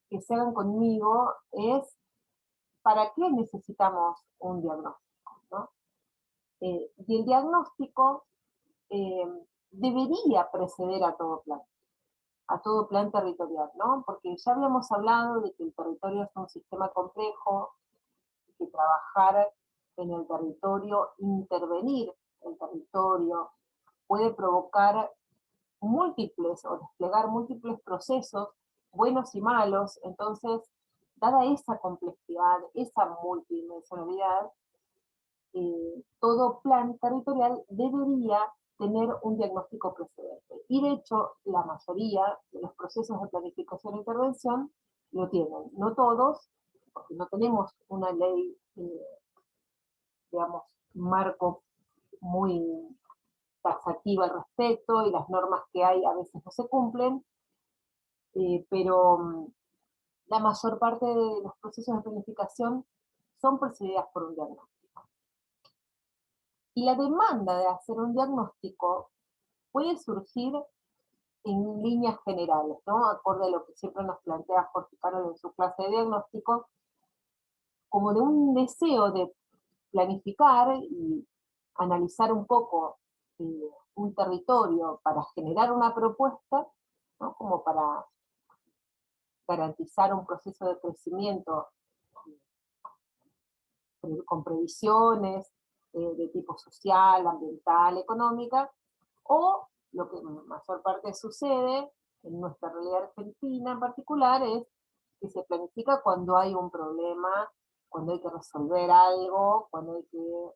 que se hagan conmigo es ¿para qué necesitamos un diagnóstico? ¿No? Y el diagnóstico eh, debería preceder a todo plan territorial, ¿no? Porque ya habíamos hablado de que el territorio es un sistema complejo, que trabajar en el territorio, intervenir el territorio, puede provocar múltiples o desplegar múltiples procesos, buenos y malos. Entonces, dada esa complejidad, esa multidimensionalidad, todo plan territorial debería tener un diagnóstico precedente. Y de hecho, la mayoría de los procesos de planificación e intervención lo tienen. No todos, porque no tenemos una ley, digamos, marco muy taxativa al respecto y las normas que hay a veces no se cumplen, pero la mayor parte de los procesos de planificación son precedidas por un diagnóstico. Y la demanda de hacer un diagnóstico puede surgir en líneas generales, ¿no? Acorde a lo que siempre nos plantea Jorge Carol en su clase de diagnóstico, como de un deseo de planificar y analizar un poco un territorio para generar una propuesta, ¿no? Como para garantizar un proceso de crecimiento con previsiones de tipo social, ambiental, económica, o lo que mayor parte sucede en nuestra realidad argentina en particular es que se planifica cuando hay un problema, cuando hay que resolver algo, cuando hay que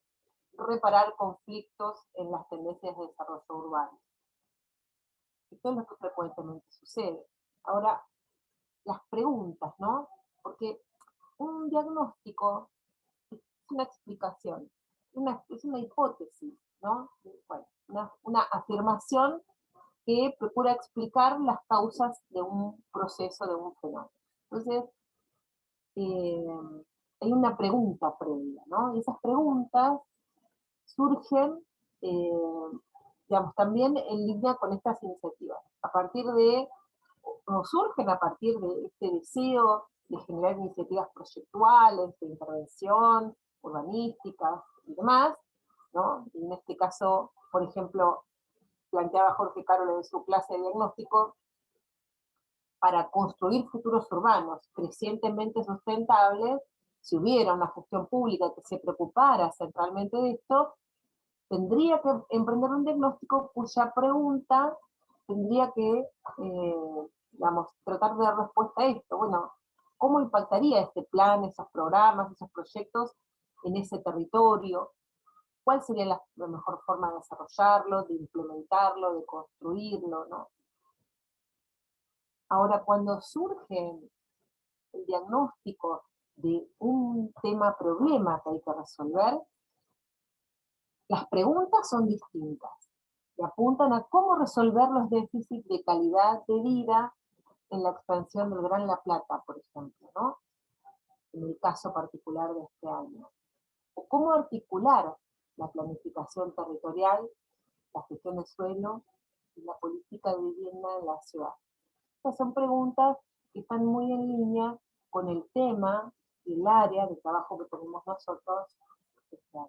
reparar conflictos en las tendencias de desarrollo urbano. Esto es lo que frecuentemente sucede. Ahora, las preguntas, ¿no? Porque un diagnóstico es una explicación, es una hipótesis, ¿no? Bueno, una afirmación que procura explicar las causas de un proceso, de un fenómeno. Entonces, eh, hay una pregunta previa, ¿no? Y esas preguntas surgen, digamos, también en línea con estas iniciativas. A partir de, o surgen a partir de este deseo de generar iniciativas proyectuales, de intervención, urbanísticas y demás, ¿no? Y en este caso, por ejemplo, planteaba Jorge Carol en su clase de diagnóstico, para construir futuros urbanos crecientemente sustentables, si hubiera una gestión pública que se preocupara centralmente de esto, tendría que emprender un diagnóstico cuya pregunta tendría que, digamos, tratar de dar respuesta a esto. Bueno, ¿cómo impactaría este plan, esos programas, esos proyectos en ese territorio? ¿Cuál sería la mejor forma de desarrollarlo, de implementarlo, de construirlo, ¿no? Ahora, cuando surge el diagnóstico de un tema problema que hay que resolver, las preguntas son distintas y apuntan a cómo resolver los déficits de calidad de vida en la expansión del Gran La Plata, por ejemplo, ¿no? En el caso particular de este año. O cómo articular la planificación territorial, la gestión de suelo y la política de vivienda en la ciudad. Estas son preguntas que están muy en línea con el tema y el área de trabajo que tenemos nosotros este año.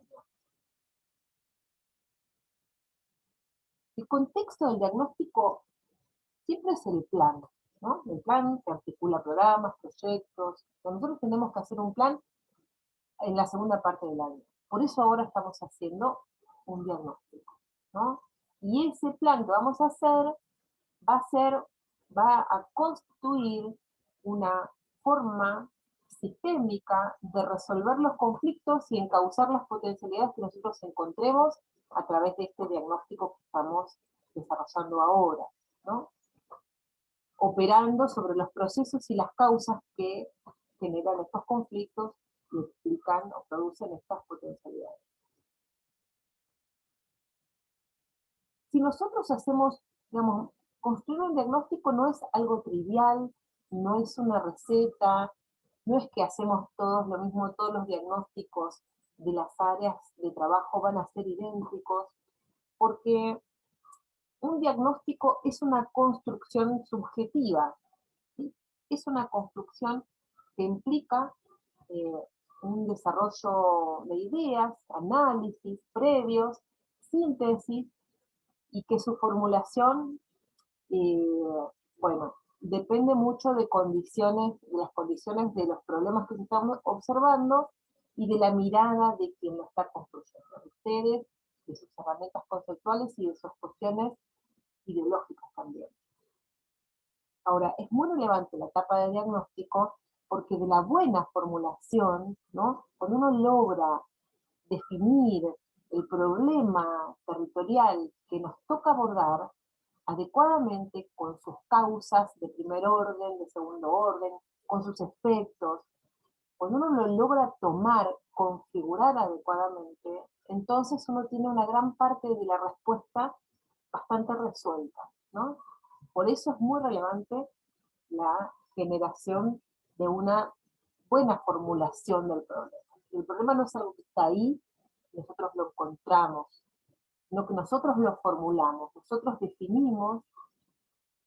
El contexto del diagnóstico siempre es el plan, ¿no? El plan que articula programas, proyectos. Nosotros tenemos que hacer un plan en la segunda parte del año. Por eso ahora estamos haciendo un diagnóstico, ¿no? Y ese plan que vamos a hacer va a ser, va a constituir una forma sistémica de resolver los conflictos y encauzar las potencialidades que nosotros encontremos a través de este diagnóstico que estamos desarrollando ahora, ¿no? Operando sobre los procesos y las causas que generan estos conflictos y explican o producen estas potencialidades. Si nosotros hacemos, digamos, construir un diagnóstico no es algo trivial, no es una receta, no es que hacemos todos lo mismo, todos los diagnósticos de las áreas de trabajo van a ser idénticos, porque un diagnóstico es una construcción subjetiva, ¿sí? Es una construcción que implica eh, un desarrollo de ideas, análisis previos, síntesis, y que su formulación, bueno, depende mucho de condiciones, de las condiciones de los problemas que se están observando y de la mirada de quien lo está construyendo, de ustedes, de sus herramientas conceptuales y de sus cuestiones ideológicas también. Ahora, es muy relevante la etapa de diagnóstico porque de la buena formulación, ¿no? Cuando uno logra definir el problema territorial que nos toca abordar adecuadamente con sus causas de primer orden, de segundo orden, con sus efectos, cuando uno lo logra tomar, configurar adecuadamente, entonces uno tiene una gran parte de la respuesta bastante resuelta, ¿no? Por eso es muy relevante la generación de una buena formulación del problema. El problema no es algo que está ahí, nosotros lo encontramos, sino que nosotros lo formulamos, nosotros definimos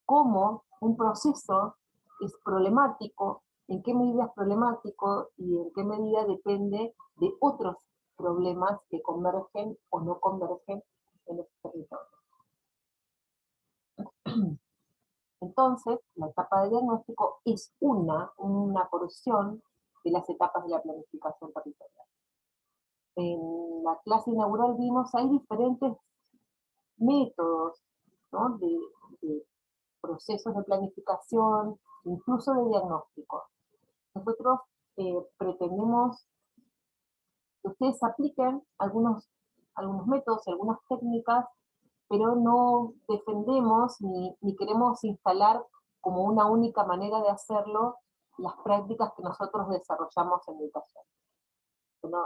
cómo un proceso es problemático, en qué medida es problemático y en qué medida depende de otros problemas que convergen o no convergen en ese territorio. Entonces, la etapa de diagnóstico es una porción de las etapas de la planificación territorial. En la clase inaugural vimos, hay diferentes métodos, ¿no? de procesos de planificación, incluso de diagnóstico. Nosotros pretendemos que ustedes apliquen algunos métodos, algunas técnicas, pero no defendemos ni queremos instalar como una única manera de hacerlo las prácticas que nosotros desarrollamos en educación.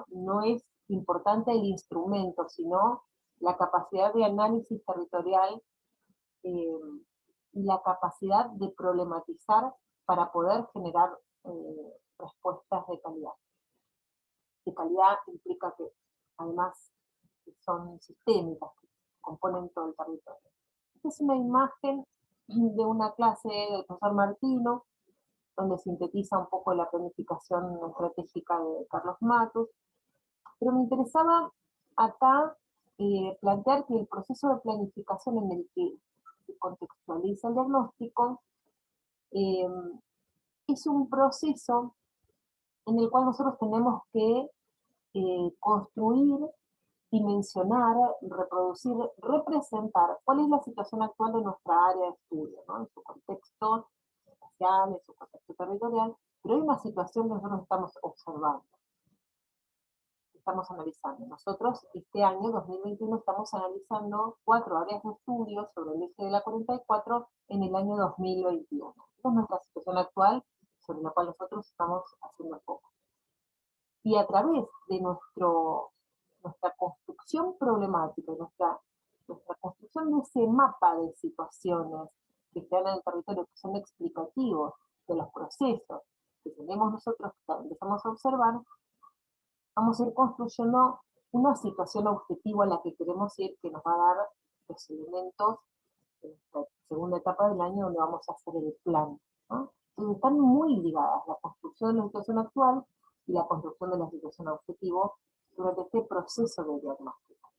No es importante el instrumento, sino la capacidad de análisis territorial eh, y la capacidad de problematizar para poder generar respuestas de calidad. De calidad implica que además son sistémicas, que componen todo el territorio. Esta es una imagen de una clase del profesor Martino, donde sintetiza un poco la planificación estratégica de Carlos Matus, pero me interesaba acá plantear que el proceso de planificación en el que se contextualiza el diagnóstico eh, es un proceso en el cual nosotros tenemos que construir, dimensionar, reproducir, representar cuál es la situación actual de nuestra área de estudio, ¿no? En su contexto espacial, en su contexto territorial, pero hay una situación que nosotros estamos observando, estamos analizando. Nosotros este año, 2021, estamos analizando 4 áreas de estudio sobre el eje de la 44 en el año 2021. Esa es nuestra situación actual sobre la cual nosotros estamos haciendo foco. Y a través de nuestra construcción problemática, nuestra construcción de ese mapa de situaciones que están en el territorio, que son explicativos de los procesos que tenemos nosotros, que empezamos a observar, vamos a ir construyendo una situación objetiva a la que queremos ir, que nos va a dar los elementos en esta segunda etapa del año donde vamos a hacer el plan, ¿no? Entonces están muy ligadas la construcción de la situación actual y la construcción de la situación objetivo durante este proceso de diagnóstico.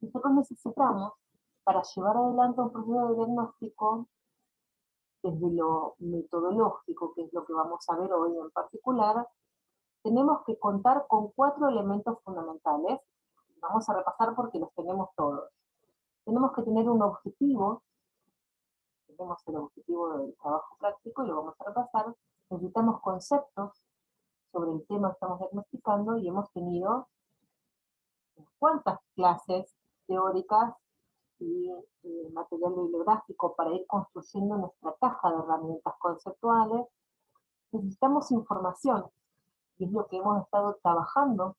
Nosotros necesitamos, para llevar adelante un proceso de diagnóstico, desde lo metodológico, que es lo que vamos a ver hoy en particular, tenemos que contar con 4 elementos fundamentales. Vamos a repasar porque los tenemos todos. Tenemos que tener un objetivo, tenemos el objetivo del trabajo práctico y lo vamos a repasar. Necesitamos conceptos sobre el tema que estamos diagnosticando y hemos tenido cuántas clases teóricas y material bibliográfico para ir construyendo nuestra caja de herramientas conceptuales. Necesitamos información, y es lo que hemos estado trabajando,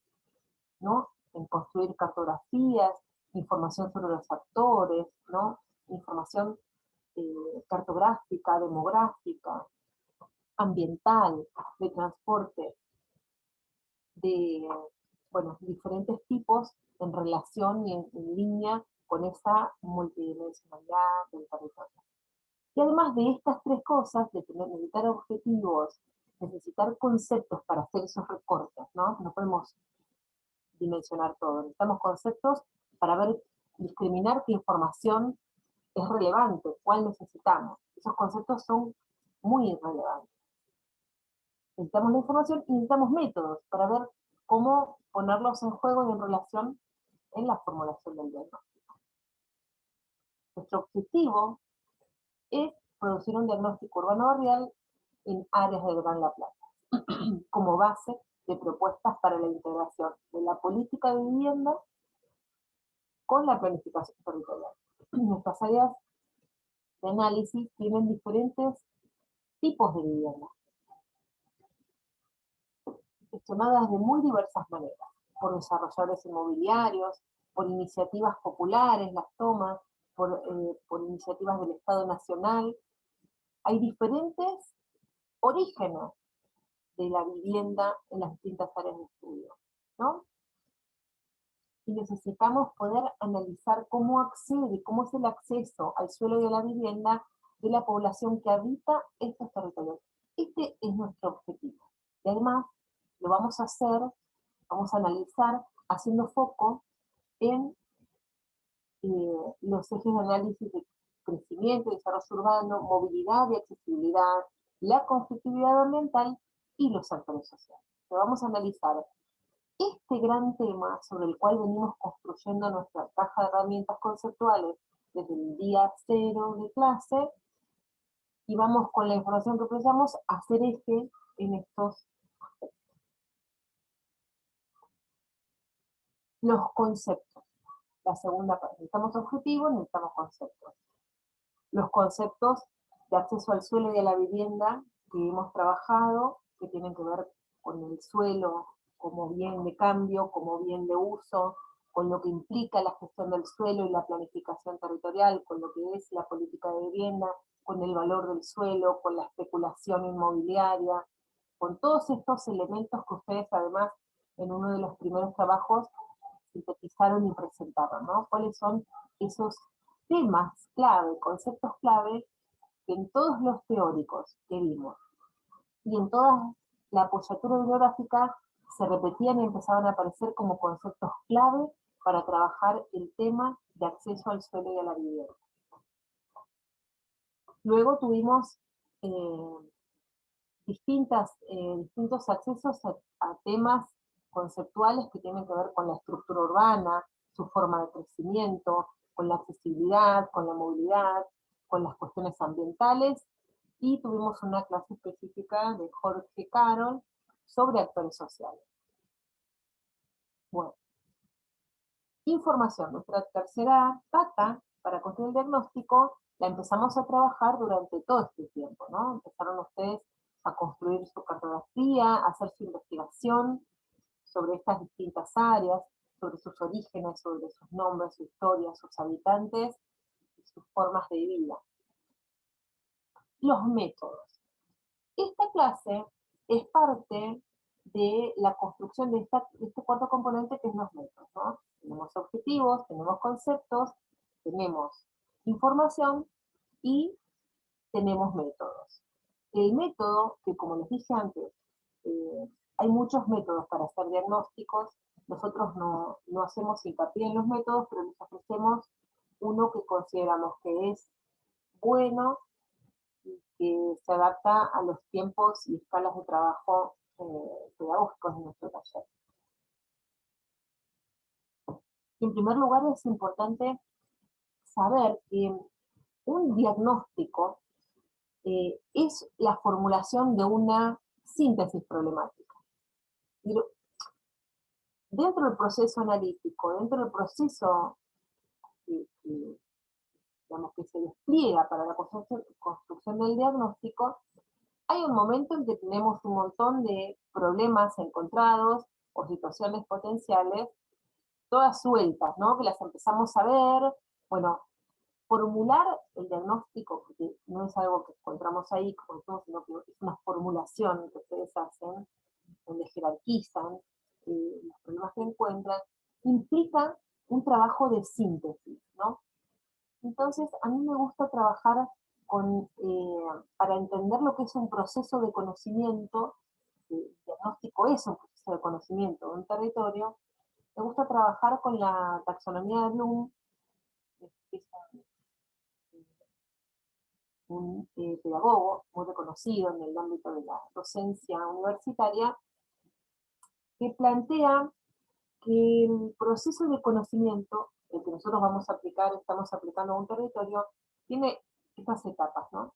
¿no? En construir cartografías, información sobre los actores, ¿no? Información cartográfica, demográfica, ambiental, de transporte, de, bueno, diferentes tipos en relación y en línea con esa multidimensionalidad del territorio. Y además de estas tres cosas, de necesitar objetivos, necesitar conceptos para hacer esos recortes, ¿no? No podemos dimensionar todo, necesitamos conceptos para ver, discriminar qué información es relevante, cuál necesitamos. Esos conceptos son muy relevantes. Necesitamos la información y necesitamos métodos para ver cómo ponerlos en juego y en relación en la formulación del diagnóstico. Nuestro objetivo es producir un diagnóstico urbano barrial en áreas de Gran La Plata, como base de propuestas para la integración de la política de vivienda con la planificación territorial. Nuestras áreas de análisis tienen diferentes tipos de vivienda, gestionadas de muy diversas maneras, por desarrolladores inmobiliarios, por iniciativas populares, las tomas, por iniciativas del Estado Nacional. Hay diferentes orígenes de la vivienda en las distintas áreas de estudio, ¿no? Y necesitamos poder analizar cómo accede, cómo es el acceso al suelo y a la vivienda de la población que habita estos territorios. Este es nuestro objetivo. Y además lo vamos a hacer, vamos a analizar haciendo foco en los ejes de análisis de crecimiento, desarrollo urbano, movilidad y accesibilidad, la conflictividad ambiental y los actores sociales. Lo vamos a analizar este gran tema sobre el cual venimos construyendo nuestra caja de herramientas conceptuales desde el día cero de clase, y vamos con la información que precisamos a hacer eje en estos aspectos. Los conceptos. La segunda parte. Necesitamos objetivos, necesitamos conceptos. Los conceptos de acceso al suelo y a la vivienda que hemos trabajado, que tienen que ver con el suelo como bien de cambio, como bien de uso, con lo que implica la gestión del suelo y la planificación territorial, con lo que es la política de vivienda, con el valor del suelo, con la especulación inmobiliaria, con todos estos elementos que ustedes además en uno de los primeros trabajos sintetizaron y presentaron, ¿no? ¿Cuáles son esos temas clave, conceptos clave que en todos los teóricos que vimos y en toda la apoyatura bibliográfica se repetían y empezaban a aparecer como conceptos clave para trabajar el tema de acceso al suelo y a la vivienda? Luego tuvimos distintos accesos a temas conceptuales que tienen que ver con la estructura urbana, su forma de crecimiento, con la accesibilidad, con la movilidad, con las cuestiones ambientales, y tuvimos una clase específica de Jorge Carol sobre actores sociales. Bueno, información, nuestra tercera pata para construir el diagnóstico, la empezamos a trabajar durante todo este tiempo, ¿no? Empezaron ustedes a construir su cartografía, a hacer su investigación sobre estas distintas áreas, sobre sus orígenes, sobre sus nombres, su historia, sus habitantes y sus formas de vida. Los métodos. Esta clase es parte de la construcción de este cuarto componente, que es los métodos, ¿no? Tenemos objetivos, tenemos conceptos, tenemos información y tenemos métodos. El método, que como les dije antes, hay muchos métodos para hacer diagnósticos, nosotros no hacemos hincapié en los métodos, pero les ofrecemos uno que consideramos que es bueno y que se adapta a los tiempos y escalas de trabajo pedagógicos de nuestro taller. En primer lugar, es importante saber que un diagnóstico es la formulación de una síntesis problemática. Y dentro del proceso analítico, dentro del proceso digamos, que se despliega para la construcción del diagnóstico, hay un momento en que tenemos un montón de problemas encontrados o situaciones potenciales, todas sueltas, ¿no? Que las empezamos a ver. Bueno, formular el diagnóstico, porque no es algo que encontramos ahí, como decimos, sino que es una formulación que ustedes hacen, donde jerarquizan los problemas que encuentran, implica un trabajo de síntesis, ¿no? Entonces, a mí me gusta trabajar para entender lo que es un proceso de conocimiento, diagnóstico es un proceso de conocimiento de un territorio, me gusta trabajar con la taxonomía de Bloom, que es un pedagogo muy reconocido en el ámbito de la docencia universitaria, que plantea que el proceso de conocimiento, el que nosotros vamos a aplicar, estamos aplicando a un territorio, tiene estas etapas, ¿no?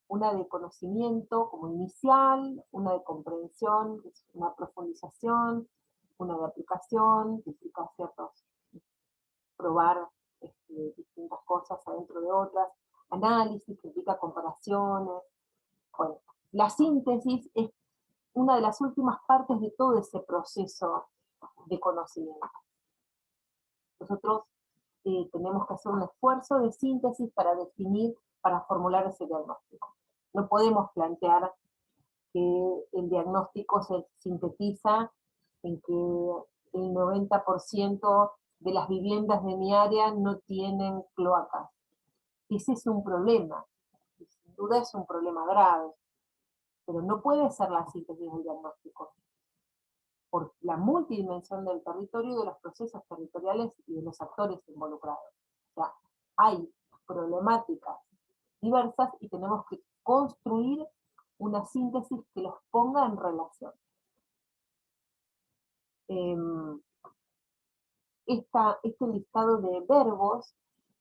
Una de conocimiento como inicial, una de comprensión, que es una profundización, una de aplicación, que implica ciertos, probar distintas cosas adentro de otras, análisis, que implica comparaciones. Bueno, la síntesis es una de las últimas partes de todo ese proceso de conocimiento. Nosotros tenemos que hacer un esfuerzo de síntesis para definir, para formular ese diagnóstico. No podemos plantear que el diagnóstico se sintetiza en que el 90% de las viviendas de mi área no tienen cloacas. Ese es un problema, sin duda es un problema grave, pero no puede ser la síntesis del diagnóstico, por la multidimensión del territorio y de los procesos territoriales y de los actores involucrados. O sea, hay problemáticas diversas y tenemos que construir una síntesis que los ponga en relación. Este listado de verbos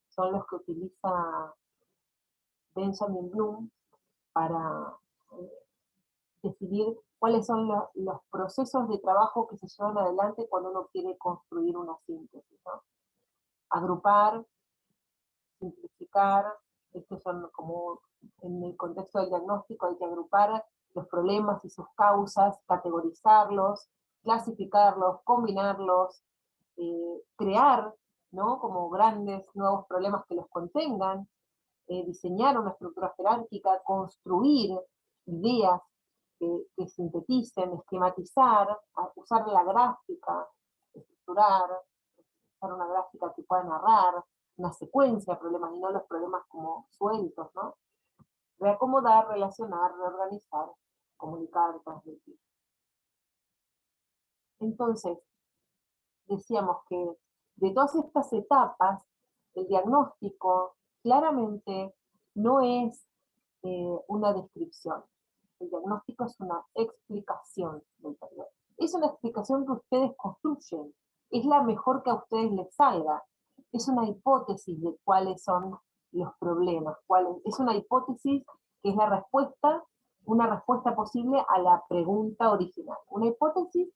son los que utiliza Benjamin Bloom para decidir cuáles son los procesos de trabajo que se llevan adelante cuando uno quiere construir una síntesis, ¿no? Agrupar, simplificar, estos son como en el contexto del diagnóstico hay que agrupar los problemas y sus causas, categorizarlos, clasificarlos, combinarlos, crear, ¿no? Como grandes nuevos problemas que los contengan, diseñar una estructura jerárquica, construir ideas que sinteticen, esquematizar, usar la gráfica, estructurar, usar una gráfica que pueda narrar, una secuencia de problemas y no los problemas como sueltos, ¿no? Reacomodar, relacionar, reorganizar, comunicar, transmitir. Entonces, decíamos que de todas estas etapas, el diagnóstico claramente no es una descripción. El diagnóstico es una explicación del periodo. Es una explicación que ustedes construyen. Es la mejor que a ustedes les salga. Es una hipótesis de cuáles son los problemas. Es una hipótesis que es la respuesta, una respuesta posible a la pregunta original. Una hipótesis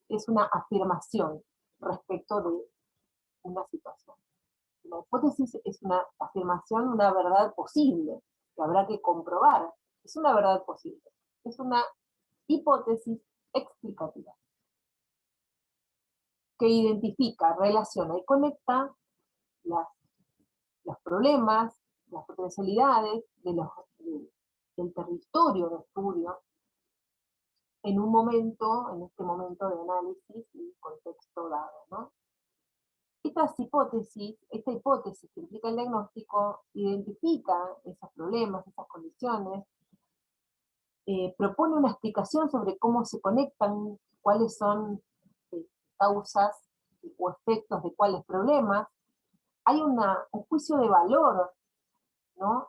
es una afirmación respecto de una situación. La hipótesis es una afirmación, una verdad posible, que habrá que comprobar. Es una verdad posible. Es una hipótesis explicativa que identifica, relaciona y conecta las, los problemas, las potencialidades del territorio de estudio en un momento, en este momento de análisis y contexto dado, ¿no? Esta hipótesis que implica el diagnóstico identifica esos problemas, esas condiciones, propone una explicación sobre cómo se conectan, cuáles son eh, causas o efectos de cuáles problemas. Hay un juicio de valor, ¿no?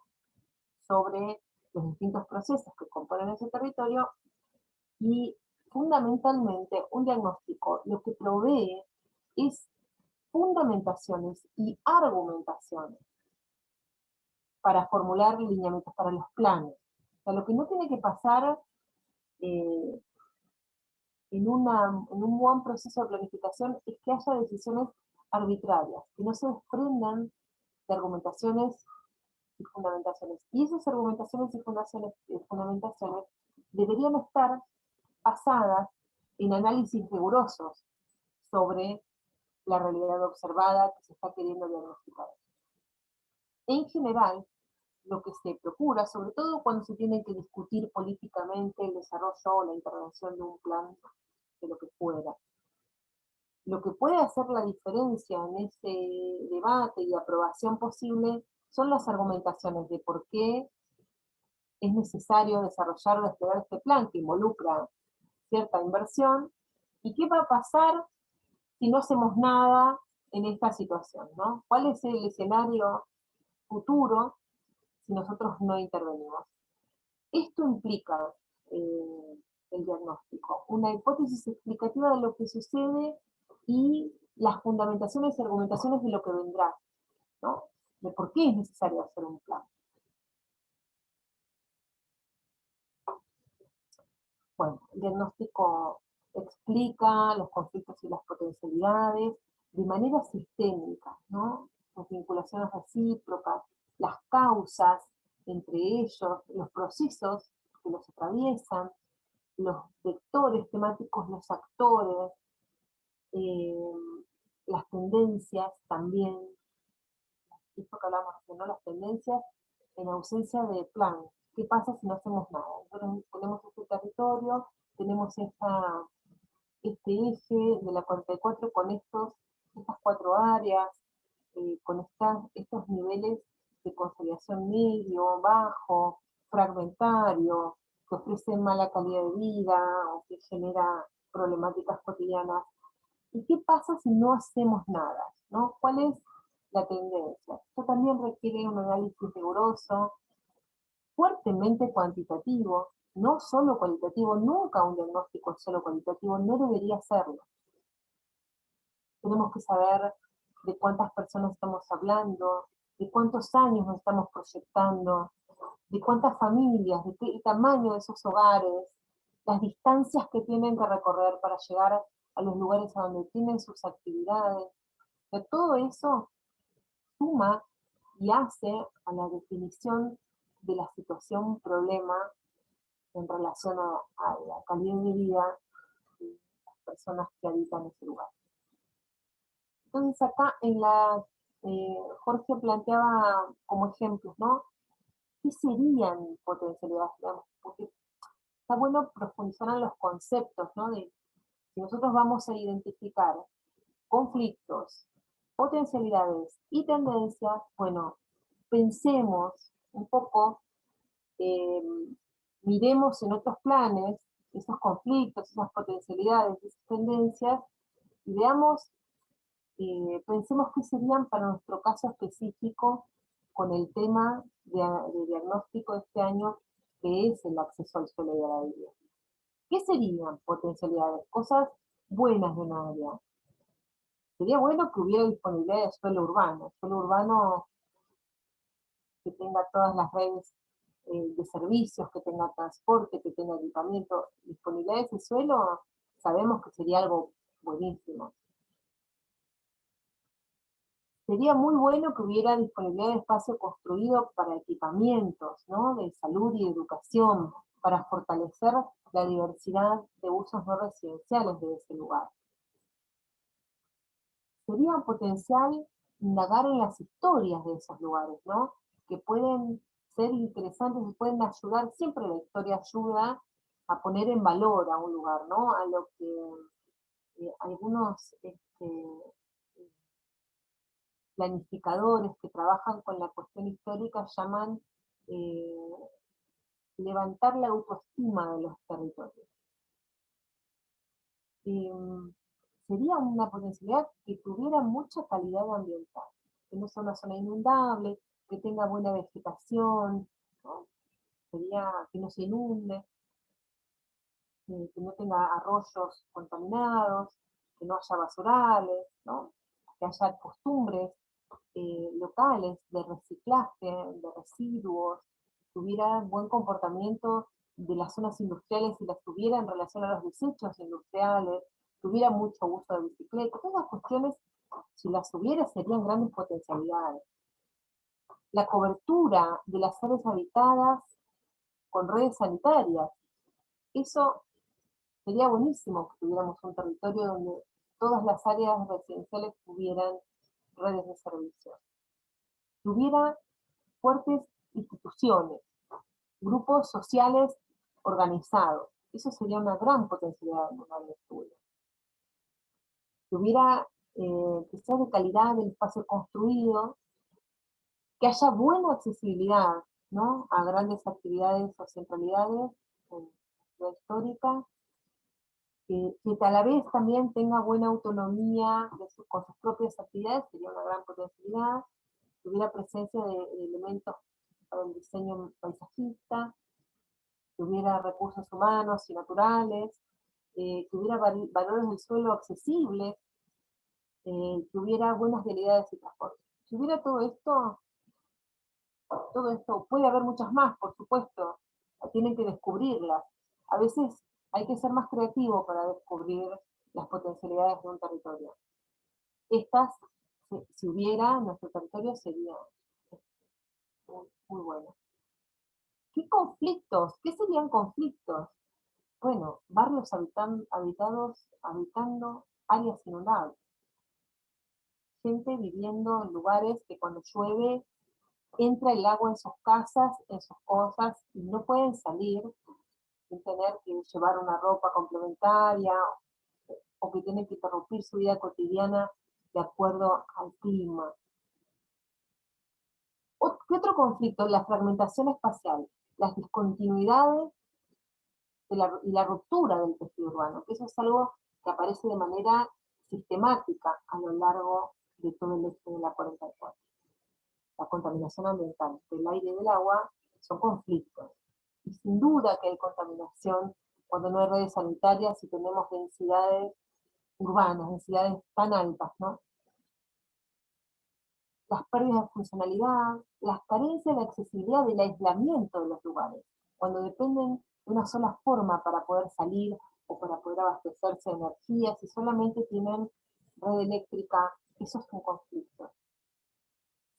Sobre los distintos procesos que componen ese territorio y fundamentalmente un diagnóstico lo que provee es fundamentaciones y argumentaciones para formular lineamientos para los planes. O sea, lo que no tiene que pasar eh, en un buen proceso de planificación es que haya decisiones arbitrarias, que no se desprendan de argumentaciones y fundamentaciones. Y esas argumentaciones y fundamentaciones deberían estar basadas en análisis rigurosos sobre la realidad observada que se está queriendo diagnosticar. En general, lo que se procura, sobre todo cuando se tiene que discutir políticamente el desarrollo o la intervención de un plan de lo que fuera, lo que puede hacer la diferencia en ese debate y aprobación posible son las argumentaciones de por qué es necesario desarrollar o desplegar este plan que involucra cierta inversión y qué va a pasar si no hacemos nada en esta situación, ¿no? ¿Cuál es el escenario futuro si nosotros no intervenimos? Esto implica el diagnóstico, una hipótesis explicativa de lo que sucede y las fundamentaciones y argumentaciones de lo que vendrá, ¿no? De por qué es necesario hacer un plan. Bueno, el diagnóstico explica los conflictos y las potencialidades de manera sistémica, ¿no? Las vinculaciones recíprocas, las causas entre ellos, los procesos que los atraviesan, los vectores temáticos, los actores, eh, las tendencias también, esto que hablamos, ¿no? Las tendencias en ausencia de plan. ¿Qué pasa si no hacemos nada? Nosotros tenemos este territorio, tenemos este eje de la 44 con estas 4 áreas, con estos niveles de consolidación medio, bajo, fragmentario, que ofrecen mala calidad de vida o que genera problemáticas cotidianas. ¿Y qué pasa si no hacemos nada? ¿No? ¿Cuál es la tendencia? Esto también requiere un análisis riguroso, fuertemente cuantitativo, no solo cualitativo, nunca un diagnóstico es solo cualitativo, no debería serlo. Tenemos que saber de cuántas personas estamos hablando, de cuántos años nos estamos proyectando, de cuántas familias, de qué tamaño de esos hogares, las distancias que tienen que recorrer para llegar a los lugares a donde tienen sus actividades. De todo eso suma y hace a la definición de la situación problema en relación a la calidad de vida de las personas que habitan ese lugar. Entonces acá Jorge planteaba como ejemplos, ¿no? ¿Qué serían potencialidades? Digamos? Porque está bueno profundizar en los conceptos, ¿no? De si nosotros vamos a identificar conflictos, potencialidades y tendencias, bueno, pensemos un poco, eh, miremos en otros planes esos conflictos, esas potencialidades, esas tendencias, y veamos, pensemos qué serían para nuestro caso específico con el tema de diagnóstico de este año, que es el acceso al suelo y a la vivienda. ¿Qué serían potencialidades? Cosas buenas de una área. Sería bueno que hubiera disponibilidad de suelo urbano que tenga todas las redes de servicios, que tenga transporte, que tenga equipamiento. Disponibilidad de ese suelo, sabemos que sería algo buenísimo. Sería muy bueno que hubiera disponibilidad de espacio construido para equipamientos, ¿no? De salud y educación, para fortalecer la diversidad de usos no residenciales de ese lugar. Sería un potencial indagar en las historias de esos lugares, ¿no? Que pueden ser interesantes y pueden ayudar, siempre la historia ayuda a poner en valor a un lugar, ¿no? A lo que algunos planificadores que trabajan con la cuestión histórica llaman eh, levantar la autoestima de los territorios. Sería una potencialidad que tuviera mucha calidad ambiental, que no sea una zona inundable, que tenga buena vegetación, ¿no? Sería que no se inunde, que no tenga arroyos contaminados, que no haya basurales, ¿no? Que haya costumbres locales de reciclaje, de residuos, que hubiera buen comportamiento de las zonas industriales y las tuviera en relación a los desechos industriales, tuviera mucho uso de bicicleta, todas las cuestiones, si las hubiera, serían grandes potencialidades. La cobertura de las áreas habitadas con redes sanitarias, eso sería buenísimo que tuviéramos un territorio donde todas las áreas residenciales tuvieran redes de servicio. Tuviera fuertes instituciones, grupos sociales organizados. Eso sería una gran potencialidad en un área de estudio. Tuviera que sea de calidad el espacio construido, que haya buena accesibilidad, ¿no?, a grandes actividades o centralidades en la histórica, que a la vez también tenga buena autonomía con sus propias actividades, sería una gran potencialidad, que hubiera presencia de elementos para el diseño paisajista, que hubiera recursos humanos y naturales, que hubiera valores del suelo accesibles, que hubiera buenas vialidades y transporte. Si hubiera todo esto, puede haber muchas más, por supuesto, tienen que descubrirlas. A veces hay que ser más creativo para descubrir las potencialidades de un territorio. Estas, si hubiera en nuestro territorio, sería muy, muy bueno. ¿Qué conflictos? ¿Qué serían conflictos? Bueno, barrios habitando áreas inundables. Gente viviendo en lugares que cuando llueve entra el agua en sus casas, en sus cosas, y no pueden salir sin tener que llevar una ropa complementaria, o que tienen que interrumpir su vida cotidiana de acuerdo al clima. ¿Qué otro conflicto? La fragmentación espacial, las discontinuidades y la ruptura del tejido urbano, que eso es algo que aparece de manera sistemática a lo largo de todo el eje de la 44. La contaminación ambiental del aire y del agua son conflictos. Y sin duda que hay contaminación cuando no hay redes sanitarias y tenemos densidades urbanas, densidades tan altas, ¿no? Las pérdidas de funcionalidad, las carencias de accesibilidad del aislamiento de los lugares, cuando dependen de una sola forma para poder salir o para poder abastecerse de energía, si solamente tienen red eléctrica, eso es un conflicto.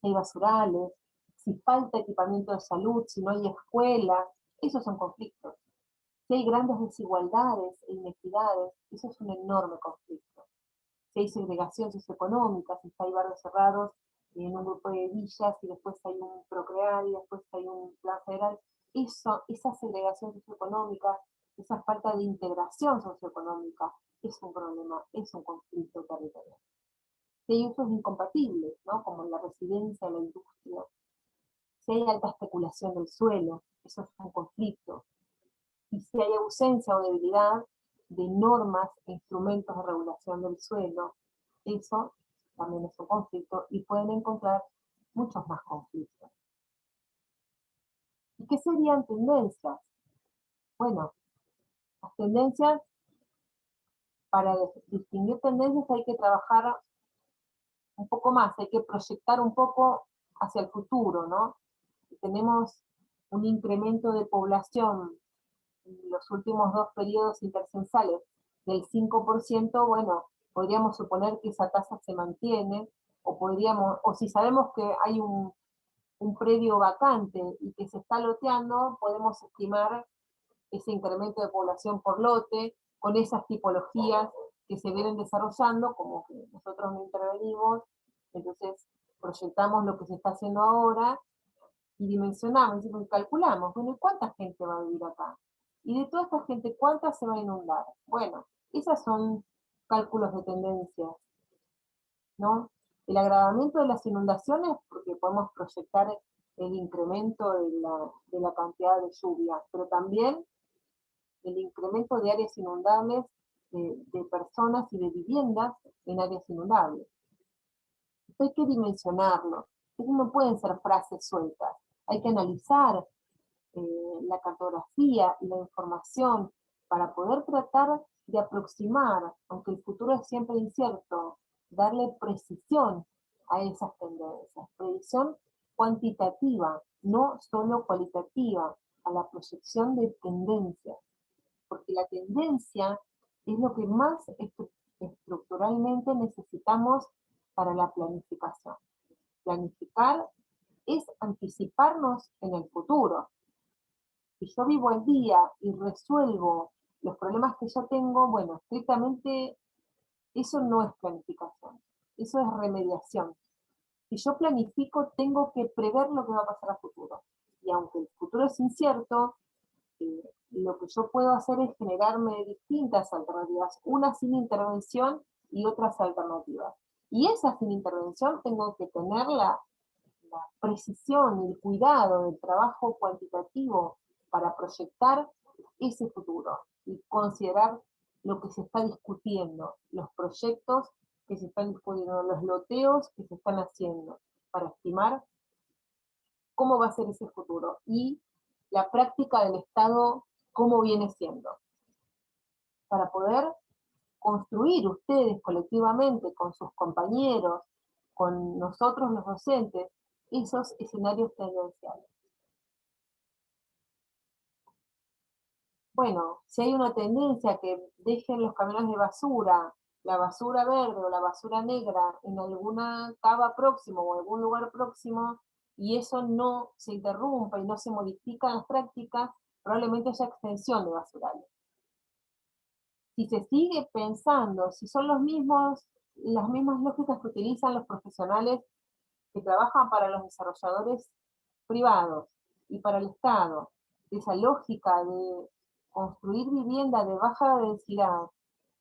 Si hay basurales, si falta equipamiento de salud, si no hay escuelas, esos son conflictos. Si hay grandes desigualdades e inequidades, eso es un enorme conflicto. Si hay segregación socioeconómica, si hay barrios cerrados en un grupo de villas y después hay un Procrear y después hay un plan federal, esa segregación socioeconómica, esa falta de integración socioeconómica es un problema, es un conflicto territorial. Si hay usos incompatibles, ¿no?, como la residencia, la industria, si hay alta especulación del suelo, eso es un conflicto, y si hay ausencia o debilidad de normas e instrumentos de regulación del suelo, eso también es un conflicto y pueden encontrar muchos más conflictos. ¿Y qué serían tendencias? Bueno, las tendencias, para distinguir tendencias hay que trabajar un poco más, hay que proyectar un poco hacia el futuro, ¿no? Tenemos un incremento de población en los últimos 2 periodos intercensales del 5%, bueno, podríamos suponer que esa tasa se mantiene, o si sabemos que hay un predio vacante y que se está loteando, podemos estimar ese incremento de población por lote, con esas tipologías que se vienen desarrollando, como que nosotros no intervenimos, entonces proyectamos lo que se está haciendo ahora y dimensionamos, y calculamos, bueno, ¿cuánta gente va a vivir acá? Y de toda esta gente, ¿cuánta se va a inundar? Bueno, esas son cálculos de tendencias, ¿no? El agravamiento de las inundaciones, porque podemos proyectar el incremento de la cantidad de lluvia, pero también el incremento de áreas inundables, de personas y de viviendas en áreas inundables. Esto hay que dimensionarlo. Eso no pueden ser frases sueltas. Hay que analizar la cartografía y la información para poder tratar de aproximar, aunque el futuro es siempre incierto, darle precisión a esas tendencias, precisión cuantitativa, no solo cualitativa, a la proyección de tendencias, porque la tendencia es lo que más estructuralmente necesitamos para la planificación. Planificar es anticiparnos en el futuro. Si yo vivo el día y resuelvo los problemas que yo tengo, bueno, estrictamente eso no es planificación, eso es remediación. Si yo planifico, tengo que prever lo que va a pasar a futuro. Y aunque el futuro es incierto, lo que yo puedo hacer es generarme distintas alternativas, unas sin intervención y otras alternativas. Y esa sin intervención tengo que tenerla la precisión y el cuidado del trabajo cuantitativo para proyectar ese futuro y considerar lo que se está discutiendo, los proyectos que se están discutiendo, los loteos que se están haciendo, para estimar cómo va a ser ese futuro y la práctica del Estado cómo viene siendo, para poder construir ustedes colectivamente con sus compañeros, con nosotros los docentes, esos escenarios tendenciales. Bueno, si hay una tendencia que dejen los camiones de basura, la basura verde o la basura negra en alguna cava próximo o algún lugar próximo, y eso no se interrumpa y no se modifican las prácticas, probablemente haya extensión de basurales. Si se sigue pensando, si son las mismas lógicas que utilizan los profesionales que trabajan para los desarrolladores privados y para el Estado, esa lógica de construir vivienda de baja densidad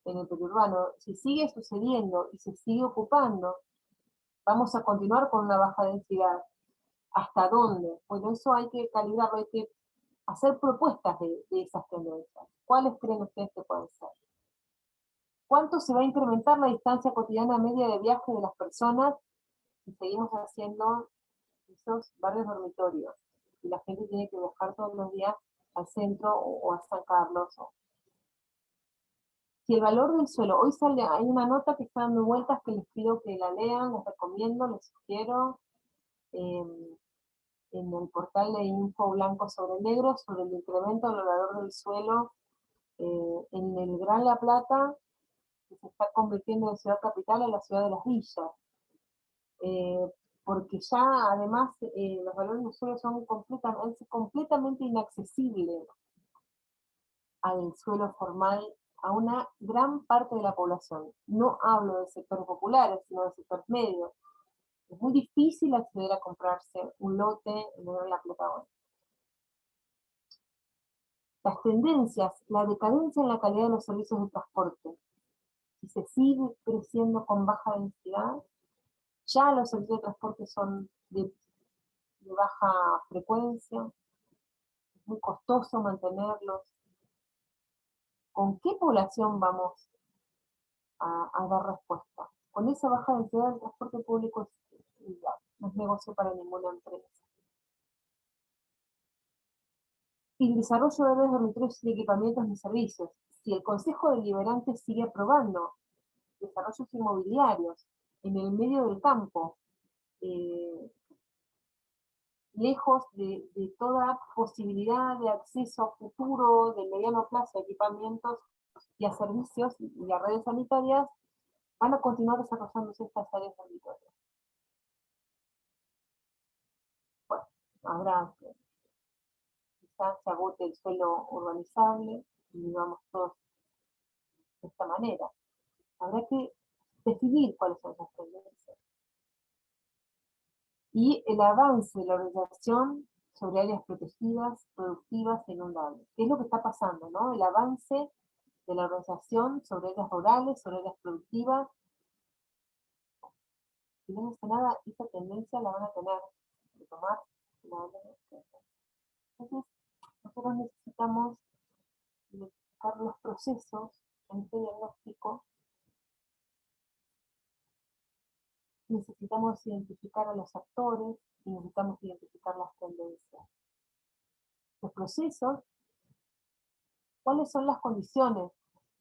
en el periurbano, si sigue sucediendo y se sigue ocupando, vamos a continuar con una baja densidad. ¿Hasta dónde? Bueno, eso hay que calibrarlo, hay que hacer propuestas de esas tendencias. ¿Cuáles creen ustedes que pueden ser? ¿Cuánto se va a incrementar la distancia cotidiana media de viaje de las personas si seguimos haciendo esos barrios dormitorios? Y la gente tiene que viajar todos los días al centro o a San Carlos. Si el valor del suelo, hoy sale, hay una nota que está dando vueltas que les pido que la lean, les recomiendo, les sugiero, en el portal de Info Blanco sobre Negro, sobre el incremento del valor del suelo en el Gran La Plata, que se está convirtiendo de ciudad capital a la ciudad de las villas. Porque ya además los valores del suelo son completamente inaccesibles al suelo formal a una gran parte de la población. No hablo de sectores populares, sino de sectores medios. Es muy difícil acceder a comprarse un lote en la Plata. Las tendencias, la decadencia en la calidad de los servicios de transporte. Si se sigue creciendo con baja densidad, ya los servicios de transporte son de baja frecuencia, es muy costoso mantenerlos. ¿Con qué población vamos a dar respuesta? Con esa baja densidad del transporte público no es negocio para ninguna empresa. Y el desarrollo de redes dormitorios y equipamientos de servicios. Si el Consejo Deliberante sigue aprobando desarrollos inmobiliarios en el medio del campo, lejos de toda posibilidad de acceso a futuro de mediano plazo a equipamientos y a servicios y a redes sanitarias, van a continuar desarrollándose estas áreas dormitorias. Bueno, habrá que quizás se agote el suelo urbanizable y vivamos todos de esta manera. Habrá que definir cuáles son esas tendencias. Y el avance de la organización sobre áreas protegidas, productivas e inundables. ¿Qué es lo que está pasando, no? El avance de la organización sobre áreas rurales, sobre áreas productivas. Si no hace nada, esa tendencia la van a tener que tomar. Entonces, nosotros necesitamos identificar los procesos en este diagnóstico. Necesitamos identificar a los actores y necesitamos identificar las tendencias. Los procesos, ¿cuáles son las condiciones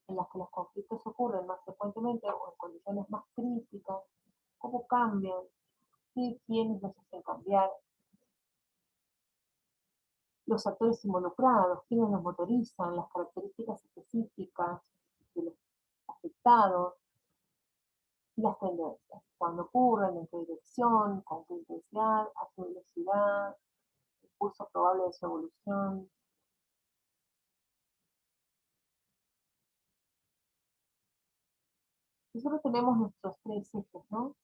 en las que los conflictos ocurren más frecuentemente o en condiciones más críticas? ¿Cómo cambian? ¿Quiénes los hacen cambiar? Los actores involucrados, quiénes los motorizan, las características específicas de los afectados y las tendencias. Cuándo ocurren, en qué dirección, con qué intensidad, a qué velocidad, el curso probable de su evolución. Nosotros tenemos nuestros tres ejes, ¿no?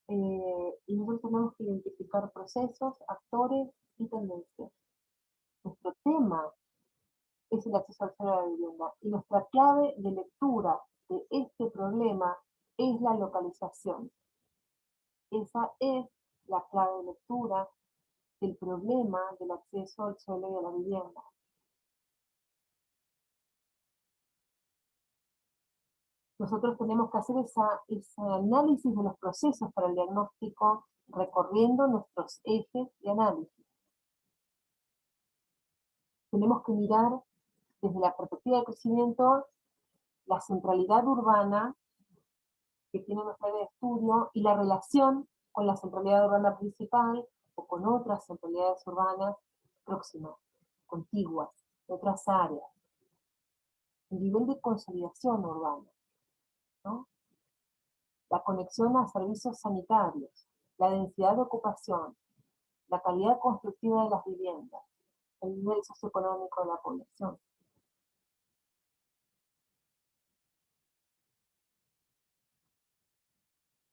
Y nosotros tenemos que identificar procesos, actores y tendencias. Nuestro tema es el acceso al suelo de la vivienda y nuestra clave de lectura de este problema es la localización. Esa es la clave de lectura del problema del acceso al suelo y a la vivienda. Nosotros tenemos que hacer ese análisis de los procesos para el diagnóstico recorriendo nuestros ejes de análisis. Tenemos que mirar desde la perspectiva de crecimiento la centralidad urbana que tiene nuestra área de estudio y la relación con la centralidad urbana principal o con otras centralidades urbanas próximas, contiguas, de otras áreas. El nivel de consolidación urbana, ¿no? La conexión a servicios sanitarios, la densidad de ocupación, la calidad constructiva de las viviendas, el nivel socioeconómico de la población.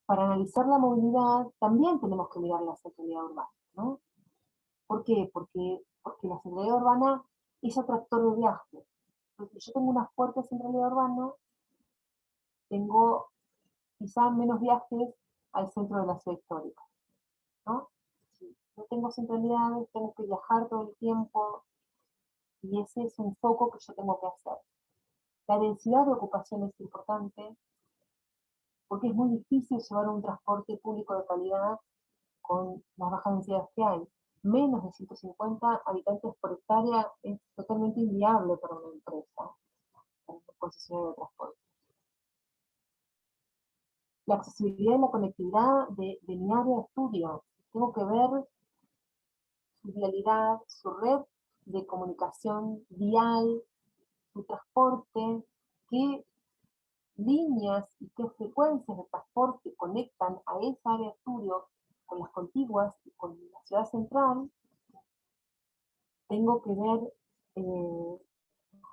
Para analizar la movilidad también tenemos que mirar la centralidad urbana, ¿no? ¿Por qué? Porque la centralidad urbana es atractor de viaje. Entonces, si yo tengo una fuerte centralidad urbana, tengo quizá menos viajes al centro de la ciudad histórica, ¿no? Si no tengo centralidades, tengo que viajar todo el tiempo, y ese es un foco que yo tengo que hacer. La densidad de ocupación es importante, porque es muy difícil llevar un transporte público de calidad con las bajas densidades que hay. Menos de 150 habitantes por hectárea es totalmente inviable para una empresa, para un concesionario de transporte. La accesibilidad y la conectividad de mi área de estudio. Tengo que ver su vialidad, su red de comunicación vial, su transporte, qué líneas y qué frecuencias de transporte conectan a esa área de estudio con las contiguas y con la ciudad central. Tengo que ver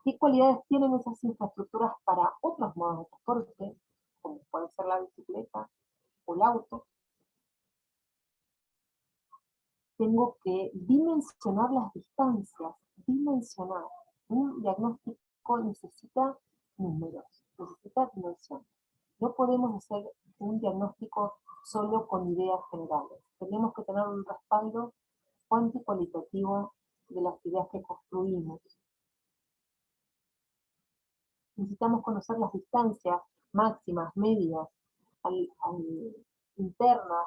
qué cualidades tienen esas infraestructuras para otros modos de transporte, como puede ser la bicicleta o el auto. Tengo que dimensionar las distancias, dimensionar. Un diagnóstico necesita números, necesita dimensión. No podemos hacer un diagnóstico solo con ideas generales. Tenemos que tener un respaldo cuantitativo de las ideas que construimos. Necesitamos conocer las distancias máximas, medias, internas,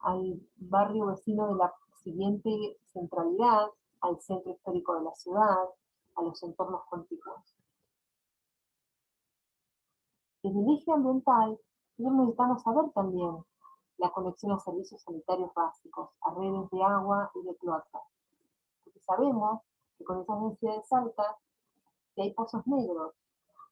al barrio vecino de la siguiente centralidad, al centro histórico de la ciudad, a los entornos contiguos. Desde el eje ambiental, necesitamos saber también la conexión a servicios sanitarios básicos, a redes de agua y de cloacas. Porque sabemos que con esas densidades altas, si hay pozos negros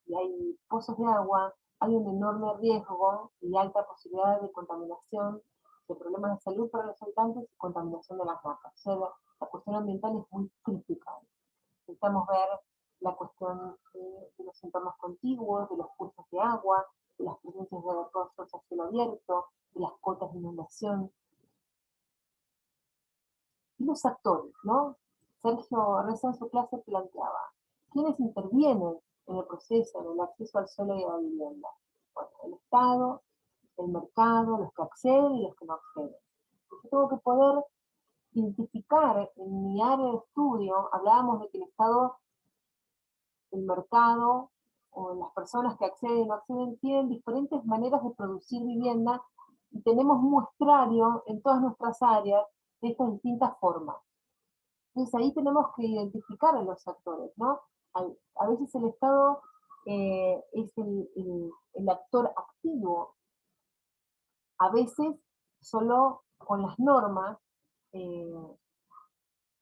y hay pozos de agua, hay un enorme riesgo y alta posibilidad de contaminación, de problemas de salud para los habitantes y contaminación de las napas. O sea, la cuestión ambiental es muy crítica. Necesitamos ver la cuestión de los entornos contiguos, de los cursos de agua, de las presencias de recursos a cielo abierto, de las cotas de inundación. Y los actores, ¿no? Sergio recién en su clase planteaba, ¿quiénes intervienen en el proceso, en el acceso al suelo y a la vivienda? Bueno, el Estado, el mercado, los que acceden y los que no acceden. Yo tengo que poder identificar en mi área de estudio, hablábamos de que el Estado, el mercado o las personas que acceden y no acceden tienen diferentes maneras de producir vivienda y tenemos un muestrario en todas nuestras áreas de estas distintas formas. Entonces ahí tenemos que identificar a los actores, ¿no? A veces el Estado es el actor activo, a veces solo con las normas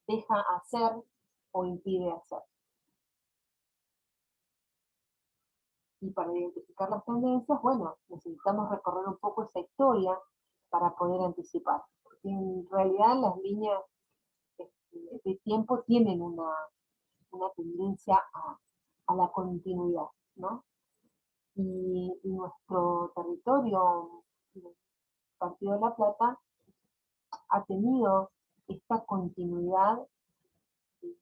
deja hacer o impide hacer. Y para identificar las tendencias, bueno, necesitamos recorrer un poco esa historia para poder anticipar. Porque en realidad las líneas de tiempo tienen una tendencia a la continuidad, ¿no? Y nuestro territorio, el Partido de La Plata, ha tenido esta continuidad de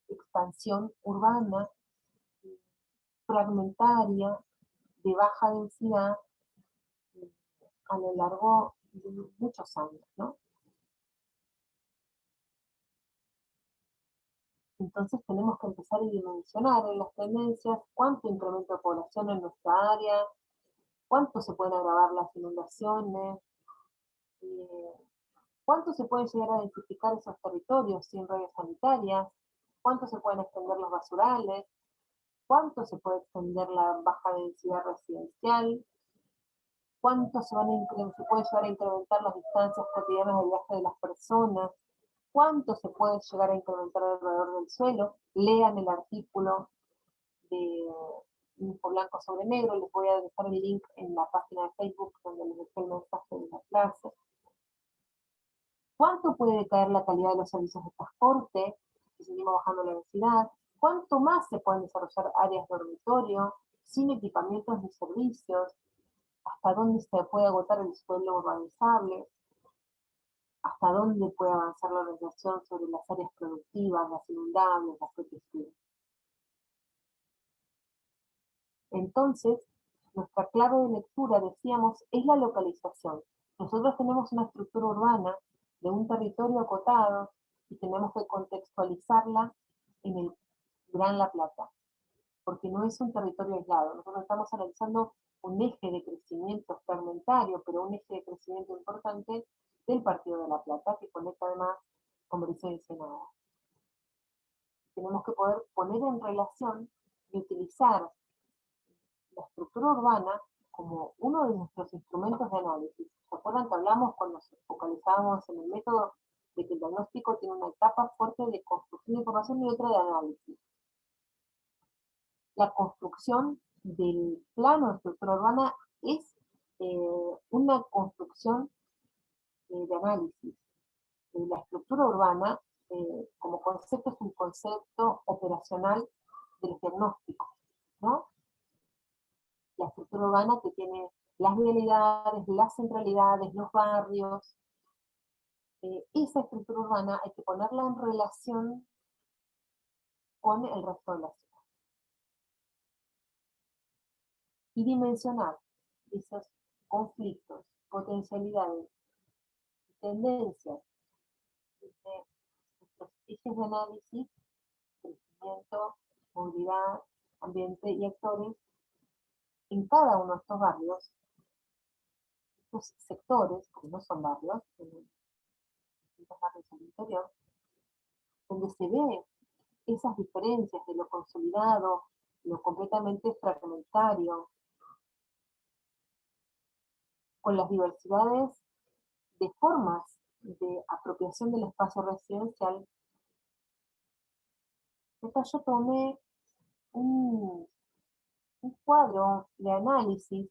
expansión urbana, fragmentaria, de baja densidad, a lo largo de muchos años, ¿no? Entonces tenemos que empezar a dimensionar en las tendencias cuánto incremento de población en nuestra área, cuánto se pueden agravar las inundaciones, eh, cuánto se pueden llegar a identificar esos territorios sin redes sanitarias, cuánto se pueden extender los basurales, cuánto se puede extender la baja densidad residencial, cuánto se puede llegar a incrementar las distancias cotidianas de viaje de las personas, cuánto se puede llegar a incrementar alrededor del suelo. Lean el artículo de Info Blanco sobre Negro, les voy a dejar el link en la página de Facebook donde les dejé el mensaje de la clase. ¿Cuánto puede caer la calidad de los servicios de transporte si seguimos bajando la densidad? ¿Cuánto más se pueden desarrollar áreas de dormitorio sin equipamientos ni servicios? ¿Hasta dónde se puede agotar el suelo urbanizable? ¿Hasta dónde puede avanzar la organización sobre las áreas productivas, las inundables, las protegidas? Entonces, nuestra clave de lectura, decíamos, es la localización. Nosotros tenemos una estructura urbana de un territorio acotado y tenemos que contextualizarla en el Gran La Plata, porque no es un territorio aislado. Nosotros estamos analizando un eje de crecimiento fragmentario, pero un eje de crecimiento importante del Partido de La Plata, que conecta además con Berizo y Ensenada. Tenemos que poder poner en relación y utilizar la estructura urbana como uno de nuestros instrumentos de análisis. ¿Se acuerdan que hablamos cuando nos focalizábamos en el método de que el diagnóstico tiene una etapa fuerte de construcción de información y otra de análisis? La construcción del plano de estructura urbana es una construcción de análisis. La estructura urbana, como concepto, es un concepto operacional de los diagnósticos, ¿no? La estructura urbana que tiene las vialidades, las centralidades, los barrios. Esa estructura urbana hay que ponerla en relación con el resto de la ciudad. Y dimensionar esos conflictos, potencialidades, tendencias de nuestros ejes de análisis, crecimiento, movilidad, ambiente y actores, en cada uno de estos barrios, estos sectores, que no son barrios, en distintos barrios del interior, donde se ve esas diferencias de lo consolidado, lo completamente fragmentario, con las diversidades de formas de apropiación del espacio residencial. Entonces yo tomé un cuadro de análisis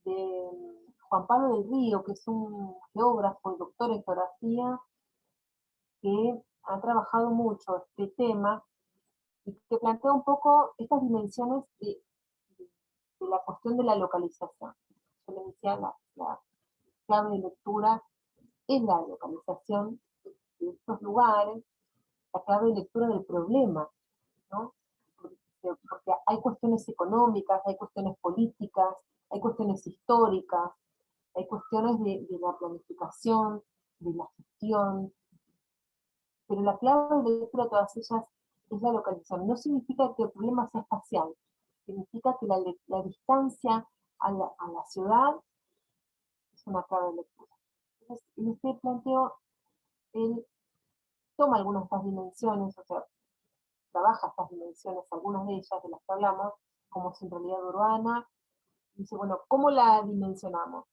de Juan Pablo del Río, que es un geógrafo y doctor en geografía, que ha trabajado mucho este tema y que plantea un poco estas dimensiones de la cuestión de la localización. Yo le decía, la clave de lectura es la localización de estos lugares, la clave de lectura del problema, ¿no? Porque hay cuestiones económicas, hay cuestiones políticas, hay cuestiones históricas, hay cuestiones de la planificación, de la gestión, pero la clave de lectura de todas ellas es la localización. No significa que el problema sea espacial, significa que la distancia a la ciudad es una clave de lectura. Entonces, en este planteo, él toma algunas de estas dimensiones, o sea, trabaja estas dimensiones, algunas de ellas de las que hablamos, como centralidad urbana, y dice, bueno, ¿cómo la dimensionamos?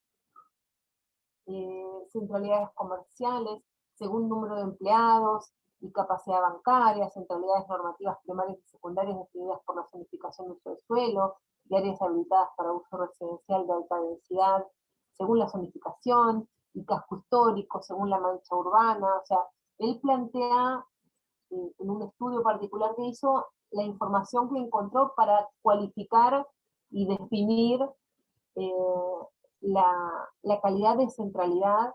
Centralidades comerciales, según número de empleados y capacidad bancaria, centralidades normativas primarias y secundarias definidas por la zonificación de uso de suelo, y áreas habilitadas para uso residencial de alta densidad, según la zonificación, y casco histórico, según la mancha urbana. O sea, él plantea en un estudio particular que hizo la información que encontró para cualificar y definir la calidad de centralidad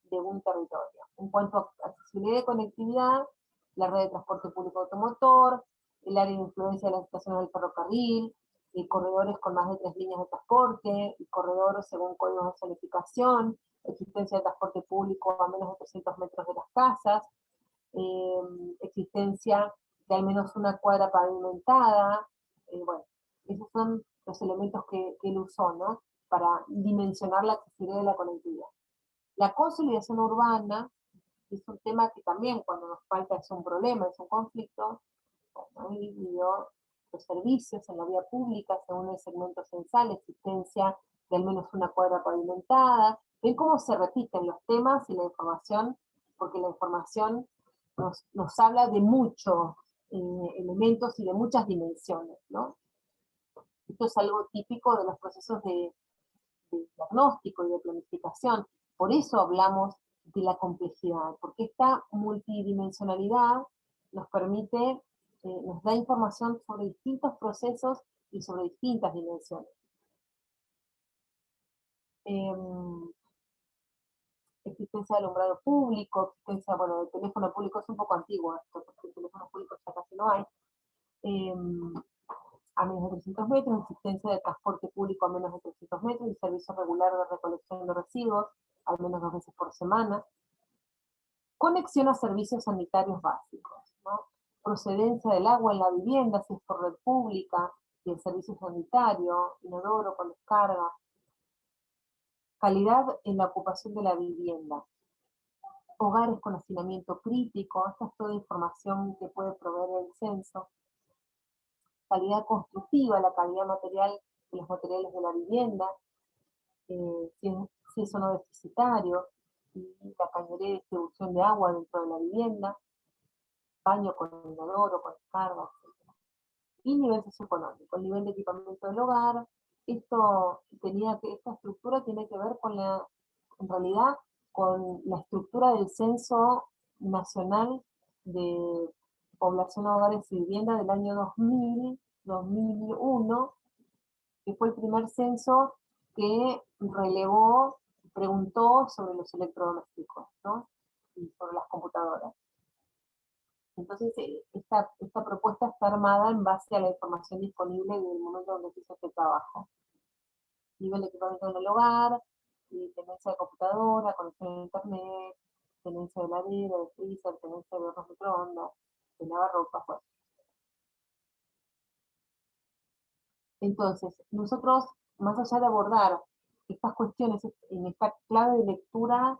de un territorio. En cuanto a accesibilidad y conectividad, la red de transporte público automotor, el área de influencia de las estaciones del ferrocarril, corredores con más de 3 líneas de transporte, y corredores según códigos de zonificación, existencia de transporte público a menos de 300 metros de las casas, existencia de al menos una cuadra pavimentada. Bueno, esos son los elementos que él usó, ¿no?, para dimensionar la accesibilidad de la conectividad. La consolidación urbana es un tema que también cuando nos falta es un problema, es un conflicto. Bueno, él dividió los servicios en la vía pública según el segmento censal, existencia de al menos una cuadra pavimentada. Ven cómo se repiten los temas y la información, porque la información nos habla de muchos elementos y de muchas dimensiones, ¿no? Esto es algo típico de los procesos de diagnóstico y de planificación. Por eso hablamos de la complejidad, porque esta multidimensionalidad nos permite, nos da información sobre distintos procesos y sobre distintas dimensiones. Existencia de alumbrado público, existencia, bueno, del teléfono público es un poco antiguo esto, porque el teléfono público ya casi no hay. A menos de 300 metros, existencia de transporte público a menos de 300 metros y servicio regular de recolección de residuos, al menos 2 veces por semana. Conexión a servicios sanitarios básicos, ¿no? Procedencia del agua en la vivienda, si es por red pública, y el servicio sanitario, inodoro con descarga. Calidad en la ocupación de la vivienda. Hogares con hacinamiento crítico, esta es toda información que puede proveer el censo. Calidad constructiva, la calidad material de los materiales de la vivienda, si es o no deficitario, y la cañería de distribución de agua dentro de la vivienda, baño con inodoro, con descarga, etc. Y nivel socioeconómico, el nivel de equipamiento del hogar. Esta estructura tiene que ver con en realidad, con la estructura del Censo Nacional de Población, Hogares y Vivienda del año 2001, que fue el primer censo que preguntó sobre los electrodomésticos, ¿no?, y sobre las computadoras. Entonces, esta propuesta está armada en base a la información disponible en el momento donde se hizo este trabajo. Nivel de equipamiento en el hogar, tenencia de computadora, conexión a internet, tenencia de heladera, de freezer, tenencia de hornos microondas, de lavarropas, bueno. Entonces, nosotros, más allá de abordar estas cuestiones en esta clave de lectura,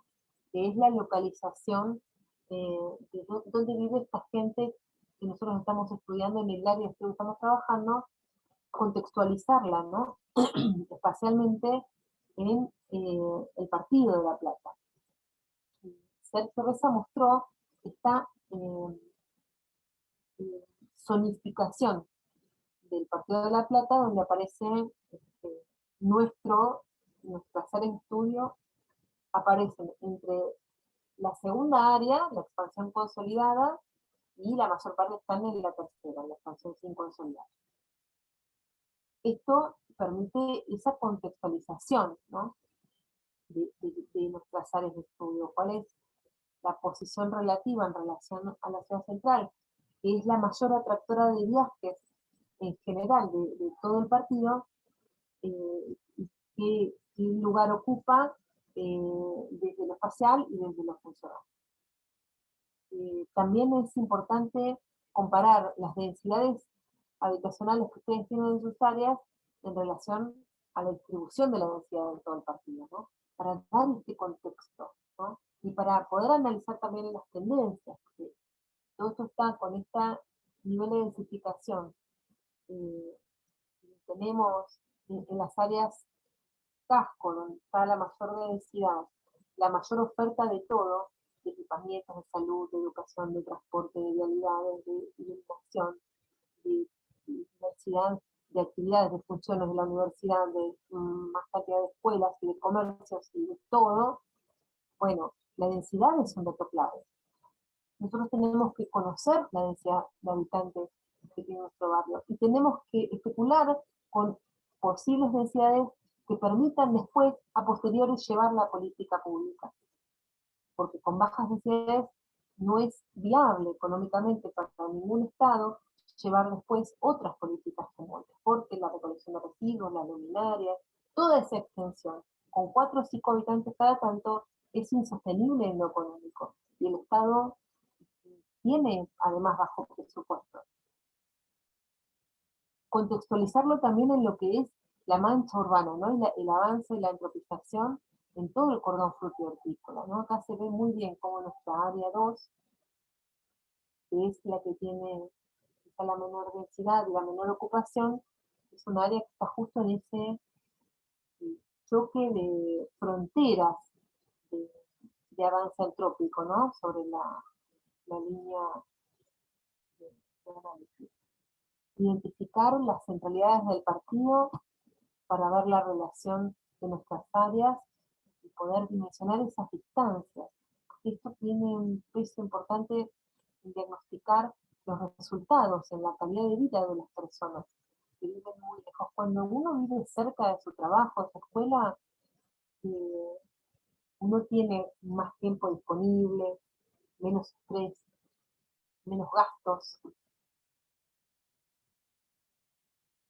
que es la localización de dónde vive esta gente que nosotros estamos estudiando en el área que estamos trabajando, contextualizarla, ¿no?, espacialmente en el Partido de La Plata. Sergio Reza mostró esta zonificación del Partido de La Plata, donde aparece nuestras áreas de estudio aparecen entre la segunda área, la expansión consolidada, y la mayor parte están en la tercera, la expansión sin consolidar. Esto permite esa contextualización, ¿no?, de nuestras áreas de estudio. ¿Cuál es la posición relativa en relación a la ciudad central, que es la mayor atractora de viajes en general de todo el partido, y qué lugar ocupa desde lo espacial y desde lo funcional? También es importante comparar las densidades habitacionales que ustedes tienen en sus áreas en relación a la distribución de la densidad en todo el partido, ¿no?, para dar este contexto, ¿no?, y para poder analizar también las tendencias, porque todo esto está con este nivel de densificación. Tenemos en las áreas casco, donde está la mayor densidad, la mayor oferta de todo, de equipamientos, de salud, de educación, de transporte, de vialidades, de iluminación, de diversidad de actividades, de funciones de la universidad, de más cantidad de escuelas y de comercios y de todo. Bueno, la densidad es un dato clave. Nosotros tenemos que conocer la densidad de habitantes que tiene nuestro barrio y tenemos que especular con posibles densidades que permitan después, a posteriori, llevar la política pública. Porque con bajas densidades no es viable económicamente para ningún Estado llevar después otras políticas comunes, porque la recolección de residuos, la luminaria, toda esa extensión, con 4 o 5 habitantes cada tanto, es insostenible en lo económico. Y el Estado tiene además bajo presupuesto. Contextualizarlo también en lo que es la mancha urbana, ¿no? El avance de la antropización en todo el cordón frutícola, ¿no? Acá se ve muy bien cómo nuestra área 2, que es la que tiene quizá la menor densidad y la menor ocupación, es un área que está justo en ese choque de fronteras de, de avance antrópico, ¿no? Sobre la línea de análisis. Identificar las centralidades del partido para ver la relación de nuestras áreas y poder dimensionar esas distancias. Esto tiene un peso importante en diagnosticar los resultados en la calidad de vida de las personas que viven muy lejos. Cuando uno vive cerca de su trabajo, de su escuela, uno tiene más tiempo disponible, menos estrés, menos gastos.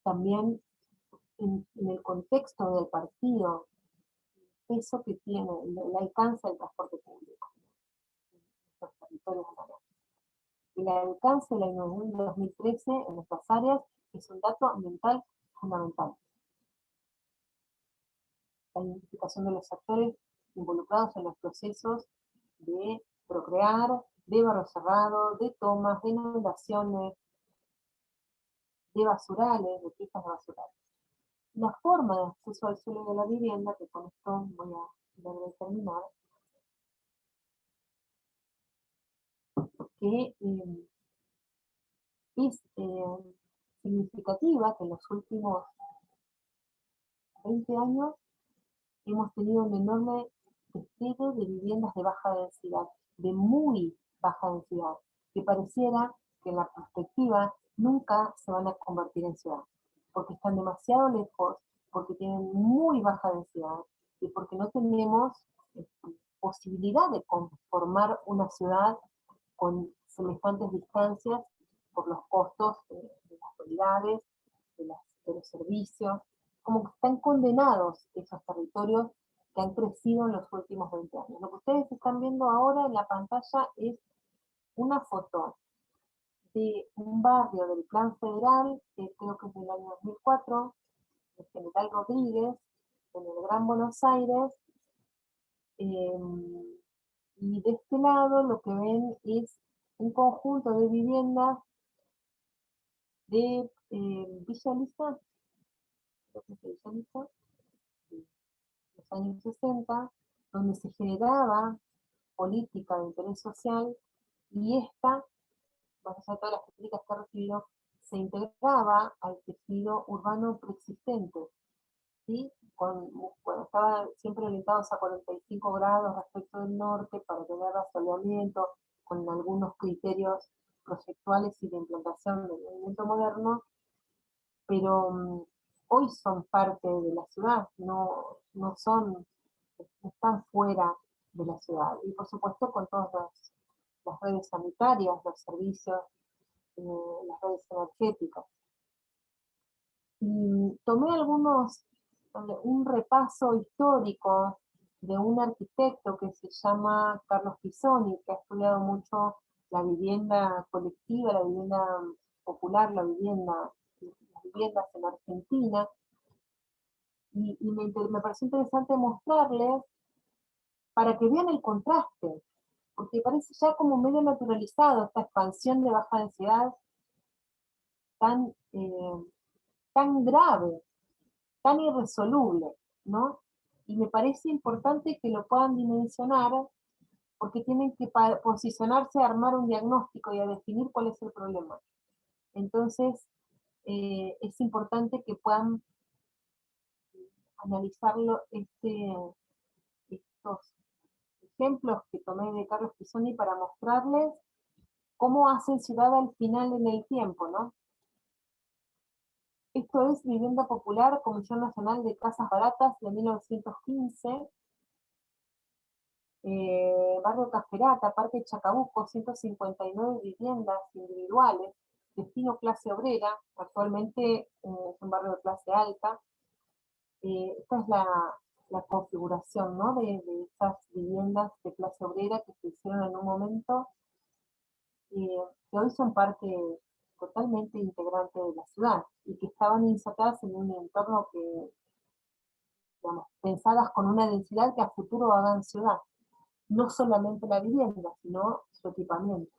También en el contexto del partido, el peso que tiene, el alcance del transporte público en nuestros territorios de el alcance de la innovación de 2013 en nuestras áreas es un dato ambiental fundamental. La identificación de los actores involucrados en los procesos de procrear, de barro cerrado, de tomas, de inundaciones, de basurales, de pistas de basurales. La forma de acceso al suelo de la vivienda, que con esto voy a terminar, que es significativa que en los últimos 20 años hemos tenido un enorme despliegue de viviendas de baja densidad, de muy baja densidad, que pareciera que en la perspectiva nunca se van a convertir en ciudad, porque están demasiado lejos, porque tienen muy baja densidad y porque no tenemos posibilidad de conformar una ciudad con semejantes distancias por los costos de las unidades, de los servicios, como que están condenados esos territorios que han crecido en los últimos 20 años. Lo que ustedes están viendo ahora en la pantalla es una foto de un barrio del Plan Federal, que creo que es del año 2004, de General Rodríguez, en el Gran Buenos Aires, y de este lado lo que ven es un conjunto de viviendas de Villa Lisa, creo que es de Villa Lisa, los años 60, donde se generaba política de interés social y esta, más allá de todas las críticas que ha recibido, se integraba al tejido urbano preexistente, ¿sí? Bueno, estaban siempre orientados a 45 grados respecto del norte para tener asoleamiento, con algunos criterios proyectuales y de implantación del movimiento moderno, pero hoy son parte de la ciudad, no están fuera de la ciudad. Y por supuesto con todas las redes sanitarias, los servicios, las redes energéticas. Y tomé un repaso histórico de un arquitecto que se llama Carlos Pisoni, que ha estudiado mucho la vivienda colectiva, la vivienda popular, las viviendas en Argentina, y me pareció interesante mostrarles para que vean el contraste, porque parece ya como medio naturalizado esta expansión de baja densidad tan, tan grave, tan irresoluble, ¿no? Y me parece importante que lo puedan dimensionar porque tienen que posicionarse a armar un diagnóstico y a definir cuál es el problema. Entonces, es importante que puedan analizarlo estos ejemplos que tomé de Carlos Pisoni para mostrarles cómo hacen ciudad al final en el tiempo, ¿no? Esto es Vivienda Popular, Comisión Nacional de Casas Baratas de 1915, Barrio Caferata, Parque Chacabuco, 159 viviendas individuales, destino clase obrera, actualmente es un barrio de clase alta. Esta es la configuración, ¿no? de esas viviendas de clase obrera que se hicieron en un momento, que hoy son parte totalmente integrante de la ciudad y que estaban insertadas en un entorno que, digamos, pensadas con una densidad que a futuro hagan ciudad. No solamente la vivienda, sino su equipamiento.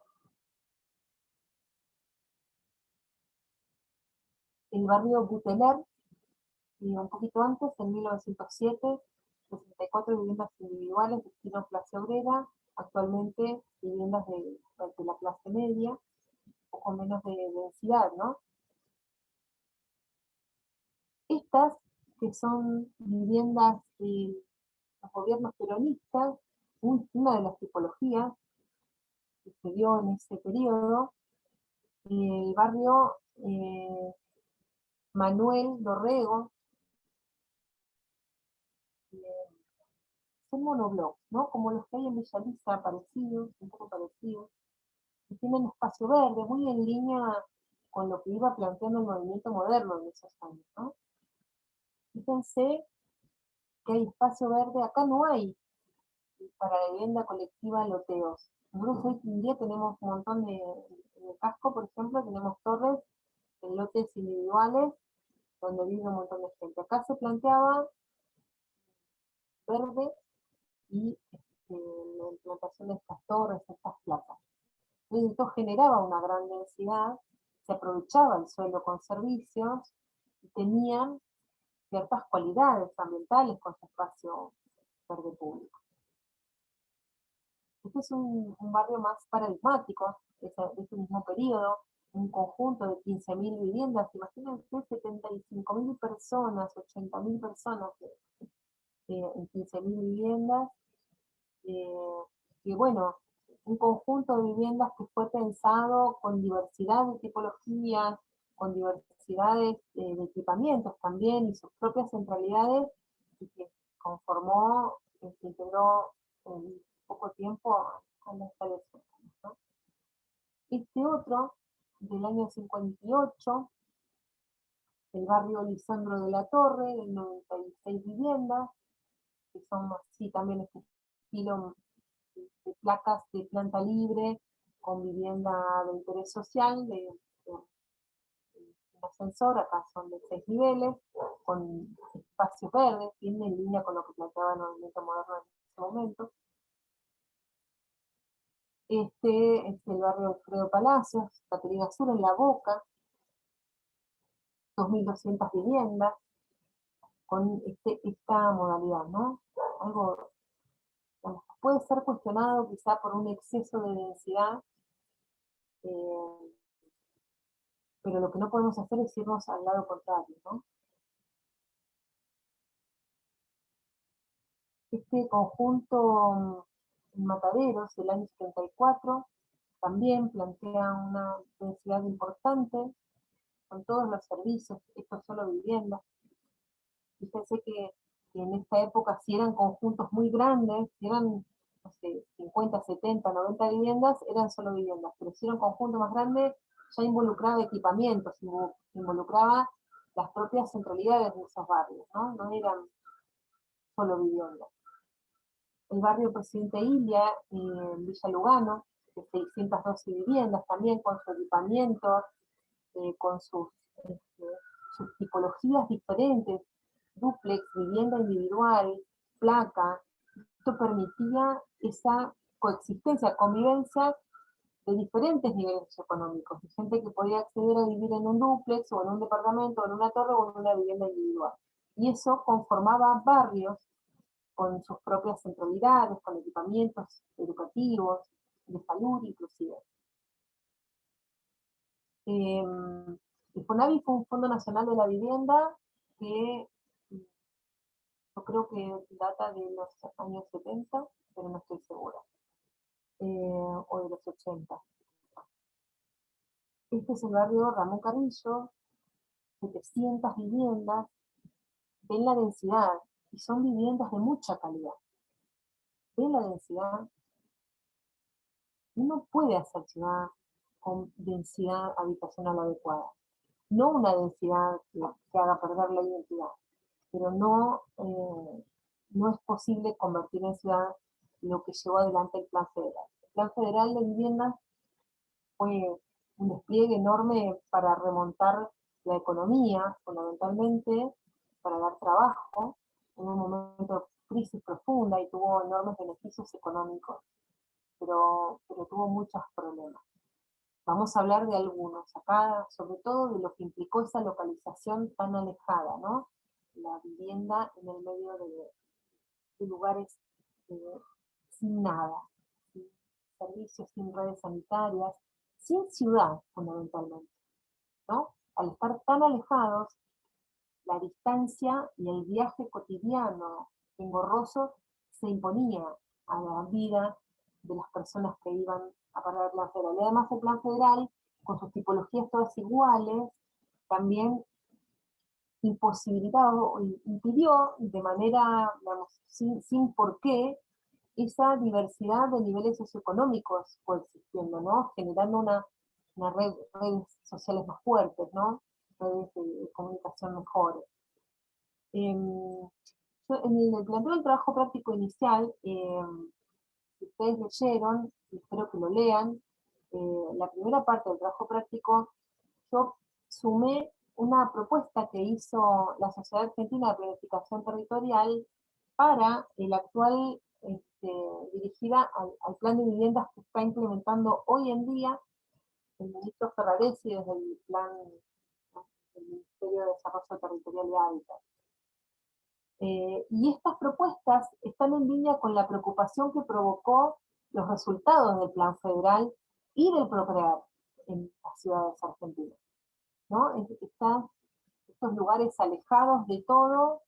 El barrio Buteler, y un poquito antes, en 1907, 64 viviendas individuales de estilo clase obrera, actualmente viviendas de la clase media, un poco menos de densidad, ¿no? Estas, que son viviendas de los gobiernos peronistas, una de las tipologías que se dio en ese periodo, el barrio Manuel Dorrego, son monoblocks, ¿no? Como los que hay en Villa Lisa, parecidos, un poco parecidos, que tienen espacio verde, muy en línea con lo que iba planteando el movimiento moderno en esos años, ¿no? Fíjense que hay espacio verde, acá no hay para la vivienda colectiva loteos. Nosotros hoy en día tenemos un montón en el casco, por ejemplo, tenemos torres en lotes individuales donde vive un montón de gente. Acá se planteaba verde y la implantación de estas torres, estas placas. Entonces esto generaba una gran densidad, se aprovechaba el suelo con servicios y tenían ciertas cualidades ambientales con su espacio verde público. Este es un barrio más paradigmático de ese mismo periodo, un conjunto de 15.000 viviendas, imagínense 75.000 personas, 80.000 personas en 15.000 viviendas, y bueno, un conjunto de viviendas que fue pensado con diversidad de tipologías, con diversidades de equipamientos también y sus propias centralidades, y que conformó, se integró en poco tiempo a la establección, ¿no? Este otro, del año 58, el barrio Lisandro de la Torre, de 96 viviendas, que son así también este estilo de placas de planta libre, con vivienda de interés social, un ascensor, acá son de 6 niveles, con espacios verdes, bien en línea con lo que planteaba el movimiento moderno en ese momento. Este es el barrio Alfredo Palacios, Caterina Sur, en La Boca, 2.200 viviendas, con esta modalidad, ¿no? Algo, digamos, puede ser cuestionado quizá por un exceso de densidad, pero lo que no podemos hacer es irnos al lado contrario, ¿no? Este conjunto en Mataderos del año 74 también plantea una densidad importante con todos los servicios, esto es solo vivienda. Fíjense que en esta época, si eran conjuntos muy grandes, si eran, no sé, 50, 70, 90 viviendas, eran solo viviendas, pero si era un conjunto más grande, ya involucraba equipamientos, involucraba las propias centralidades de esos barrios, ¿no? No eran solo viviendas. El barrio Presidente Ilia, en Villa Lugano, de 612 viviendas, también con su equipamiento, con sus tipologías diferentes, dúplex, vivienda individual, placa. Esto permitía esa coexistencia, convivencia de diferentes niveles económicos, de gente que podía acceder a vivir en un dúplex, o en un departamento, o en una torre, o en una vivienda individual. Y eso conformaba barrios con sus propias centralidades, con equipamientos educativos, de salud inclusive. El FONAVI fue un Fondo Nacional de la Vivienda que yo creo que data de los años 70, pero no estoy segura, o de los 80. Este es el barrio Ramón Carrillo, 700 viviendas, ven la densidad, y son viviendas de mucha calidad. Ven la densidad. Uno puede hacer ciudad con densidad habitacional adecuada. No una densidad que haga perder la identidad, pero no es posible convertir en ciudad lo que llevó adelante el Plan Federal. El Plan Federal de Vivienda fue un despliegue enorme para remontar la economía, fundamentalmente, para dar trabajo en un momento de crisis profunda y tuvo enormes beneficios económicos, pero tuvo muchos problemas. Vamos a hablar de algunos acá, sobre todo de lo que implicó esa localización tan alejada, ¿no? La vivienda en el medio de lugares sin nada, sin servicios, sin redes sanitarias, sin ciudad, fundamentalmente, ¿no? Al estar tan alejados, la distancia y el viaje cotidiano engorroso se imponía a la vida de las personas que iban a parar el Plan Federal. Y además el Plan Federal, con sus tipologías todas iguales, también imposibilitaba o impidió de manera, digamos, sin por qué, esa diversidad de niveles socioeconómicos coexistiendo, ¿no? Generando redes sociales más fuertes, ¿no? Redes de comunicación mejores. En el planteo del trabajo práctico inicial, si ustedes leyeron, y espero que lo lean, la primera parte del trabajo práctico, yo sumé una propuesta que hizo la Sociedad Argentina de Planificación Territorial para el actual, dirigida al plan de viviendas que está implementando hoy en día el ministro Ferraresi desde el plan, ¿no?, del Ministerio de Desarrollo Territorial y Hábitat. Y estas propuestas están en línea con la preocupación que provocó los resultados del Plan Federal y del Procrear en las ciudades argentinas, ¿no? Están estos lugares alejados de todo,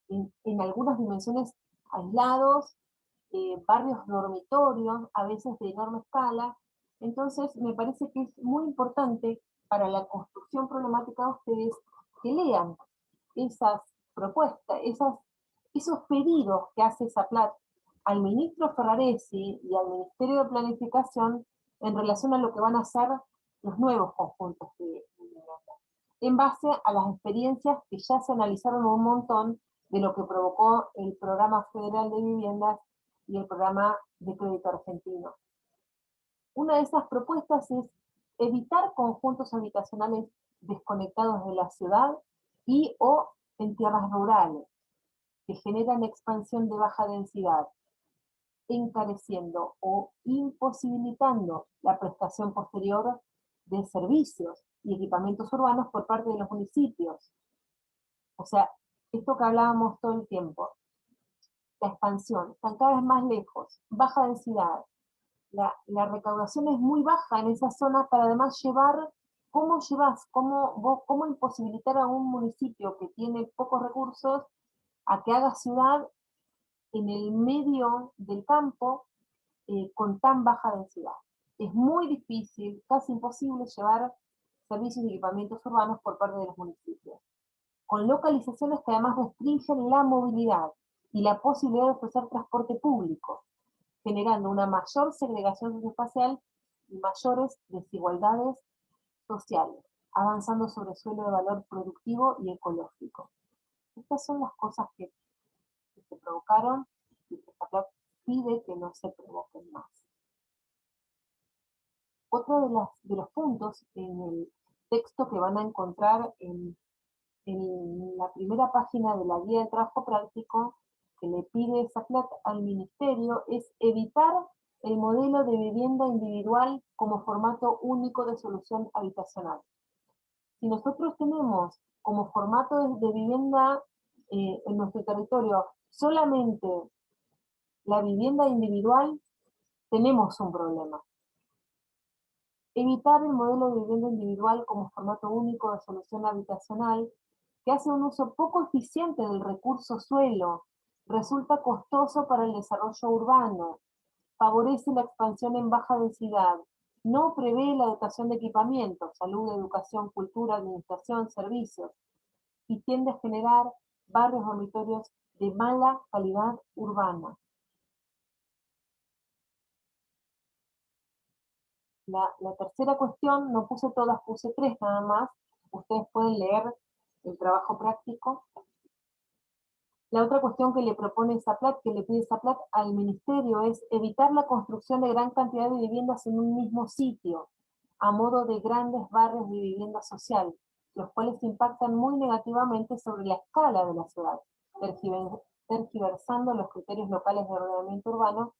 en algunas dimensiones aislados, barrios dormitorios, a veces de enorme escala. Entonces, me parece que es muy importante para la construcción problemática de ustedes que lean esas propuestas, esos pedidos que hace SAPLAT al ministro Ferraresi y al Ministerio de Planificación en relación a lo que van a hacer los nuevos conjuntos de vivienda, en base a las experiencias que ya se analizaron un montón de lo que provocó el Programa Federal de Viviendas y el Programa de Crédito Argentino. Una de esas propuestas es evitar conjuntos habitacionales desconectados de la ciudad y o en tierras rurales, que generan expansión de baja densidad, encareciendo o imposibilitando la prestación posterior de servicios y equipamientos urbanos por parte de los municipios. O sea, esto que hablábamos todo el tiempo, la expansión, están cada vez más lejos, baja densidad, la recaudación es muy baja en esa zona para además cómo imposibilitar a un municipio que tiene pocos recursos a que haga ciudad en el medio del campo con tan baja densidad. Es muy difícil, casi imposible llevar servicios y equipamientos urbanos por parte de los municipios, con localizaciones que además restringen la movilidad y la posibilidad de ofrecer transporte público, generando una mayor segregación socioespacial y mayores desigualdades sociales, avanzando sobre suelo de valor productivo y ecológico. Estas son las cosas que se provocaron y que SAPLAT pide que no se provoquen más. Otro de los puntos en el texto que van a encontrar en la primera página de la guía de trabajo práctico que le pide SAPLAT al ministerio es evitar el modelo de vivienda individual como formato único de solución habitacional. Si nosotros tenemos como formato de vivienda en nuestro territorio solamente la vivienda individual, tenemos un problema. Evitar el modelo de vivienda individual como formato único de solución habitacional, que hace un uso poco eficiente del recurso suelo, resulta costoso para el desarrollo urbano, favorece la expansión en baja densidad, no prevé la dotación de equipamientos, salud, educación, cultura, administración, servicios, y tiende a generar barrios dormitorios de mala calidad urbana. La tercera cuestión, no puse todas, puse 3 nada más. Ustedes pueden leer el trabajo práctico. La otra cuestión que le propone Zaplat, que le pide Zaplat al ministerio, es evitar la construcción de gran cantidad de viviendas en un mismo sitio, a modo de grandes barrios de vivienda social, los cuales impactan muy negativamente sobre la escala de la ciudad, tergiversando los criterios locales de ordenamiento urbano,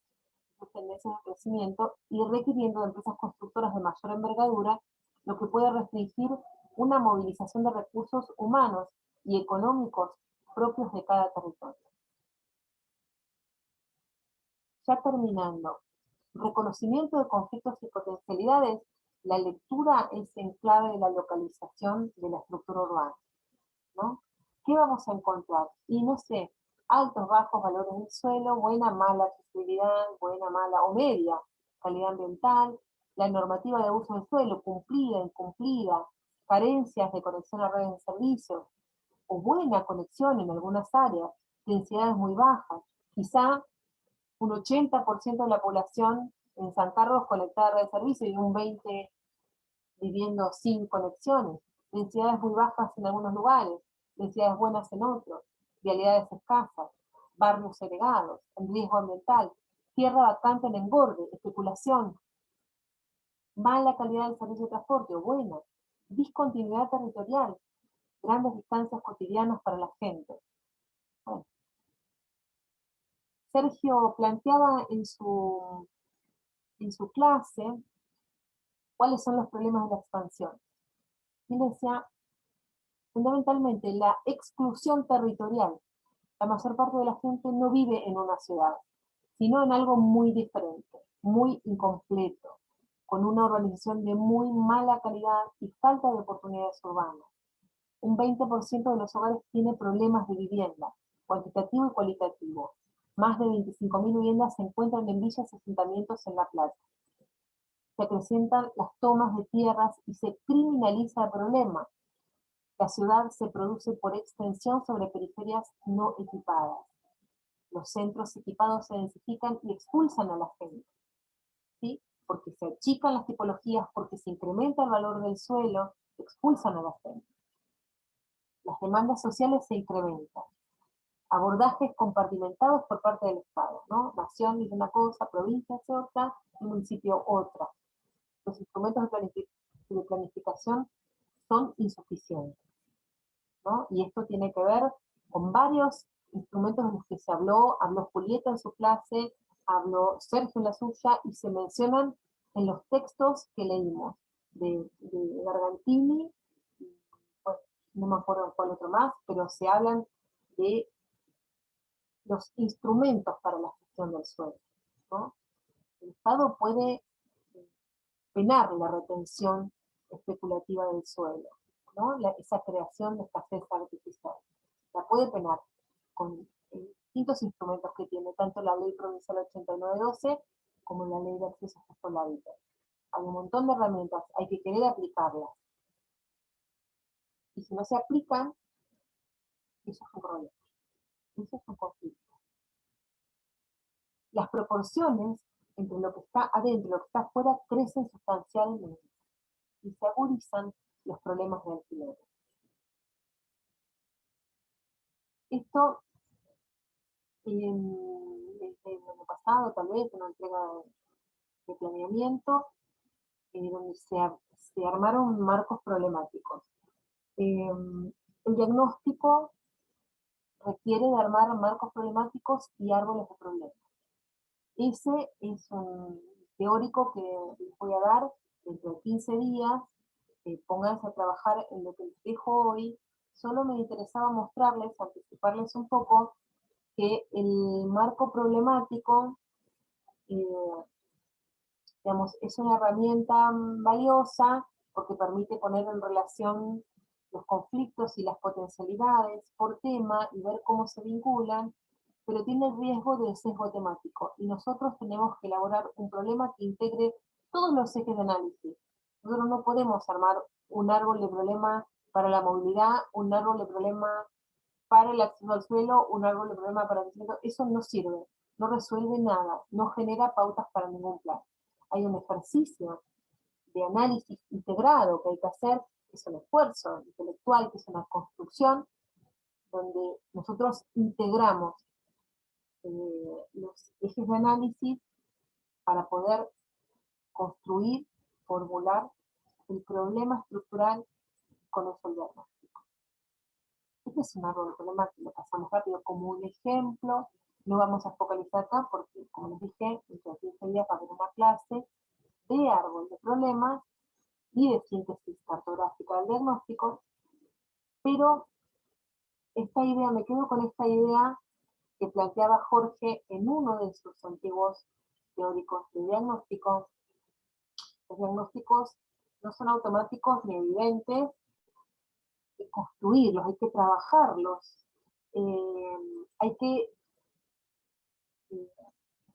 sus tendencias de crecimiento y requiriendo de empresas constructoras de mayor envergadura, lo que puede restringir una movilización de recursos humanos y económicos propios de cada territorio. Ya terminando, reconocimiento de conflictos y potencialidades, la lectura es en clave de la localización de la estructura urbana, ¿no? ¿Qué vamos a encontrar? Y no sé, altos, bajos valores del suelo, buena, mala accesibilidad, buena, mala o media calidad ambiental, la normativa de uso del suelo, cumplida, incumplida, carencias de conexión a redes de servicios, o buena conexión en algunas áreas, densidades muy bajas, quizá un 80% de la población en San Carlos conectada a red de servicio y un 20% viviendo sin conexiones, densidades muy bajas en algunos lugares, densidades buenas en otros, vialidades escasas, barrios segregados, en riesgo ambiental, tierra vacante en engorde, especulación, mala calidad del servicio de transporte o buena, discontinuidad territorial, grandes distancias cotidianas para la gente. Bueno, Sergio planteaba en su clase cuáles son los problemas de la expansión. Y le decía, fundamentalmente, la exclusión territorial. La mayor parte de la gente no vive en una ciudad, sino en algo muy diferente, muy incompleto, con una urbanización de muy mala calidad y falta de oportunidades urbanas. Un 20% de los hogares tiene problemas de vivienda, cuantitativo y cualitativo. Más de 25.000 viviendas se encuentran en villas y asentamientos en La Plata. Se acrecientan las tomas de tierras y se criminaliza el problema. La ciudad se produce por extensión sobre periferias no equipadas. Los centros equipados se densifican y expulsan a la gente, ¿sí? Porque se achican las tipologías, porque se incrementa el valor del suelo, expulsan a la gente. Las demandas sociales se incrementan. Abordajes compartimentados por parte del Estado, ¿no? Nación dice una cosa, provincia hace otra, y municipio otra. Los instrumentos de planificación son insuficientes, ¿no? Y esto tiene que ver con varios instrumentos de los que se habló Julieta en su clase, habló Sergio en la suya, y se mencionan en los textos que leímos, de Gargantini, bueno, no me acuerdo cuál otro más, pero se hablan de los instrumentos para la gestión del suelo, ¿no? El Estado puede penar la retención especulativa del suelo, ¿no? Esa creación de escasez artificial. La puede penar con distintos instrumentos que tiene, tanto la Ley Provincial 8912 como la Ley de Acceso Justo al Hábitat. Hay un montón de herramientas, hay que querer aplicarlas. Y si no se aplican, eso es un problema, eso es un conflicto. Las proporciones entre lo que está adentro y lo que está afuera crecen sustancialmente y se agudizan los problemas de alquiler. Esto, desde el año pasado, tal vez, una entrega de planeamiento, donde se armaron marcos problemáticos. El diagnóstico requiere de armar marcos problemáticos y árboles de problemas. Ese es un teórico que les voy a dar dentro de 15 días. Pónganse a trabajar en lo que les dejo hoy. Solo me interesaba mostrarles, anticiparles un poco, que el marco problemático, digamos, es una herramienta valiosa porque permite poner en relación los conflictos y las potencialidades por tema y ver cómo se vinculan, pero tiene el riesgo de sesgo temático y nosotros tenemos que elaborar un problema que integre todos los ejes de análisis. Nosotros no podemos armar un árbol de problema para la movilidad, un árbol de problema para el acceso al suelo, un árbol de problema para el crecimiento. Eso no sirve, no resuelve nada, no genera pautas para ningún plan. Hay un ejercicio de análisis integrado que hay que hacer, que es un esfuerzo intelectual, que es una construcción, donde nosotros integramos los ejes de análisis para poder construir, formular el problema estructural con eso el diagnóstico. Este es un árbol de problema que lo pasamos rápido como un ejemplo, no vamos a focalizar acá porque, como les dije, dentro de 15 días va a haber una clase de árbol de problemas y de síntesis cartográfica del diagnóstico, pero esta idea, me quedo con esta idea que planteaba Jorge en uno de sus antiguos teóricos de diagnóstico. Los diagnósticos no son automáticos ni evidentes, hay que construirlos, hay que trabajarlos, hay que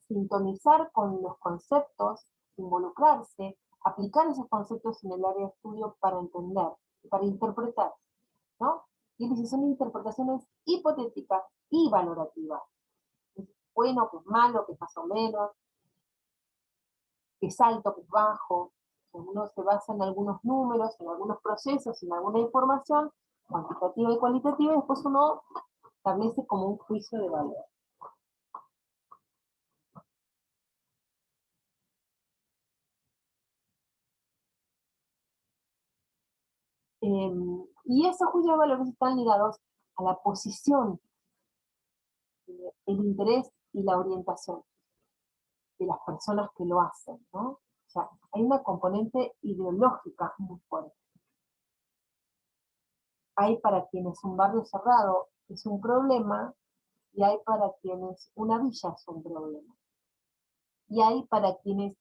sintonizar con los conceptos, involucrarse, aplicar esos conceptos en el área de estudio para entender, para interpretar, ¿no? Y si son interpretaciones hipotéticas y valorativas. Que es bueno, que es malo, que es más o menos, que es alto, que es bajo. Uno se basa en algunos números, en algunos procesos, en alguna información cuantitativa y cualitativa, y después uno establece como un juicio de valor. Y esos juicios de valores están ligados a la posición, el interés y la orientación de las personas que lo hacen, ¿no? O sea, hay una componente ideológica muy fuerte. Hay para quienes un barrio cerrado es un problema, y hay para quienes una villa es un problema. Y hay para quienes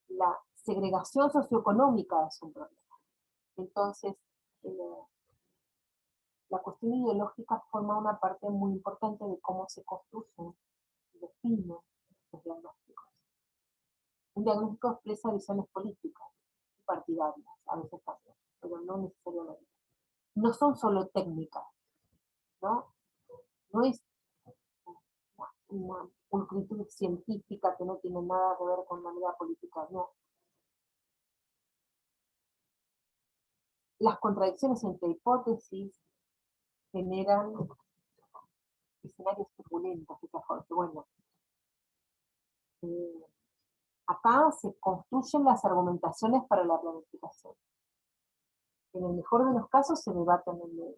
la segregación socioeconómica es un problema. Entonces, la cuestión ideológica forma una parte muy importante de cómo se construyen y definen los diagnósticos. Un diagnóstico expresa visiones políticas y partidarias, a veces también, pero no necesariamente. No son solo técnicas, ¿no? No es una pulcritud científica que no tiene nada que ver con la vida política, no. Las contradicciones entre hipótesis generan escenarios turbulentos, que bueno, eh, acá se construyen las argumentaciones para la planificación. En el mejor de los casos se debaten en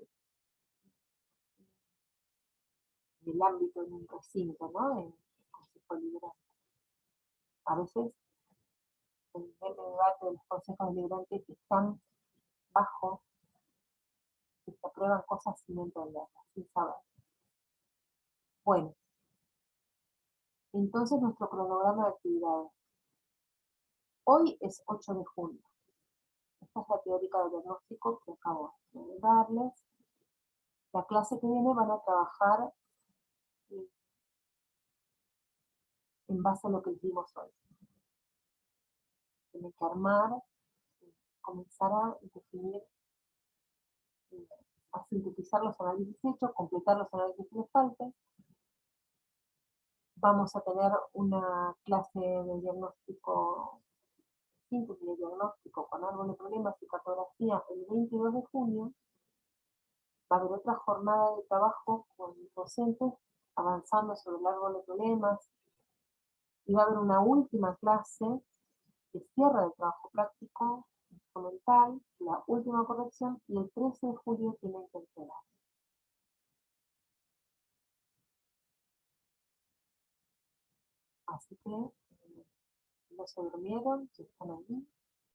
el ámbito de un recinto, ¿no? En el Consejo Deliberante. A veces el nivel de debate de los consejos deliberantes están bajo, que se aprueban cosas sin entenderlas, sin saber. Bueno, entonces nuestro cronograma de actividades. Hoy es 8 de junio. Esta es la teórica del diagnóstico que acabo de darles. La clase que viene van a trabajar en base a lo que vimos hoy. Tienen que armar, comenzar a definir, a sintetizar los análisis hechos, completar los análisis que les falten. Vamos a tener una clase de diagnóstico, síntesis de diagnóstico con árbol de problemas y cartografía el 22 de junio. Va a haber otra jornada de trabajo con docentes avanzando sobre el árbol de problemas, y va a haber una última clase de cierre del trabajo práctico, instrumental, la última corrección, y el 13 de julio tienen que entregar. Así que no se durmieron, si están ahí.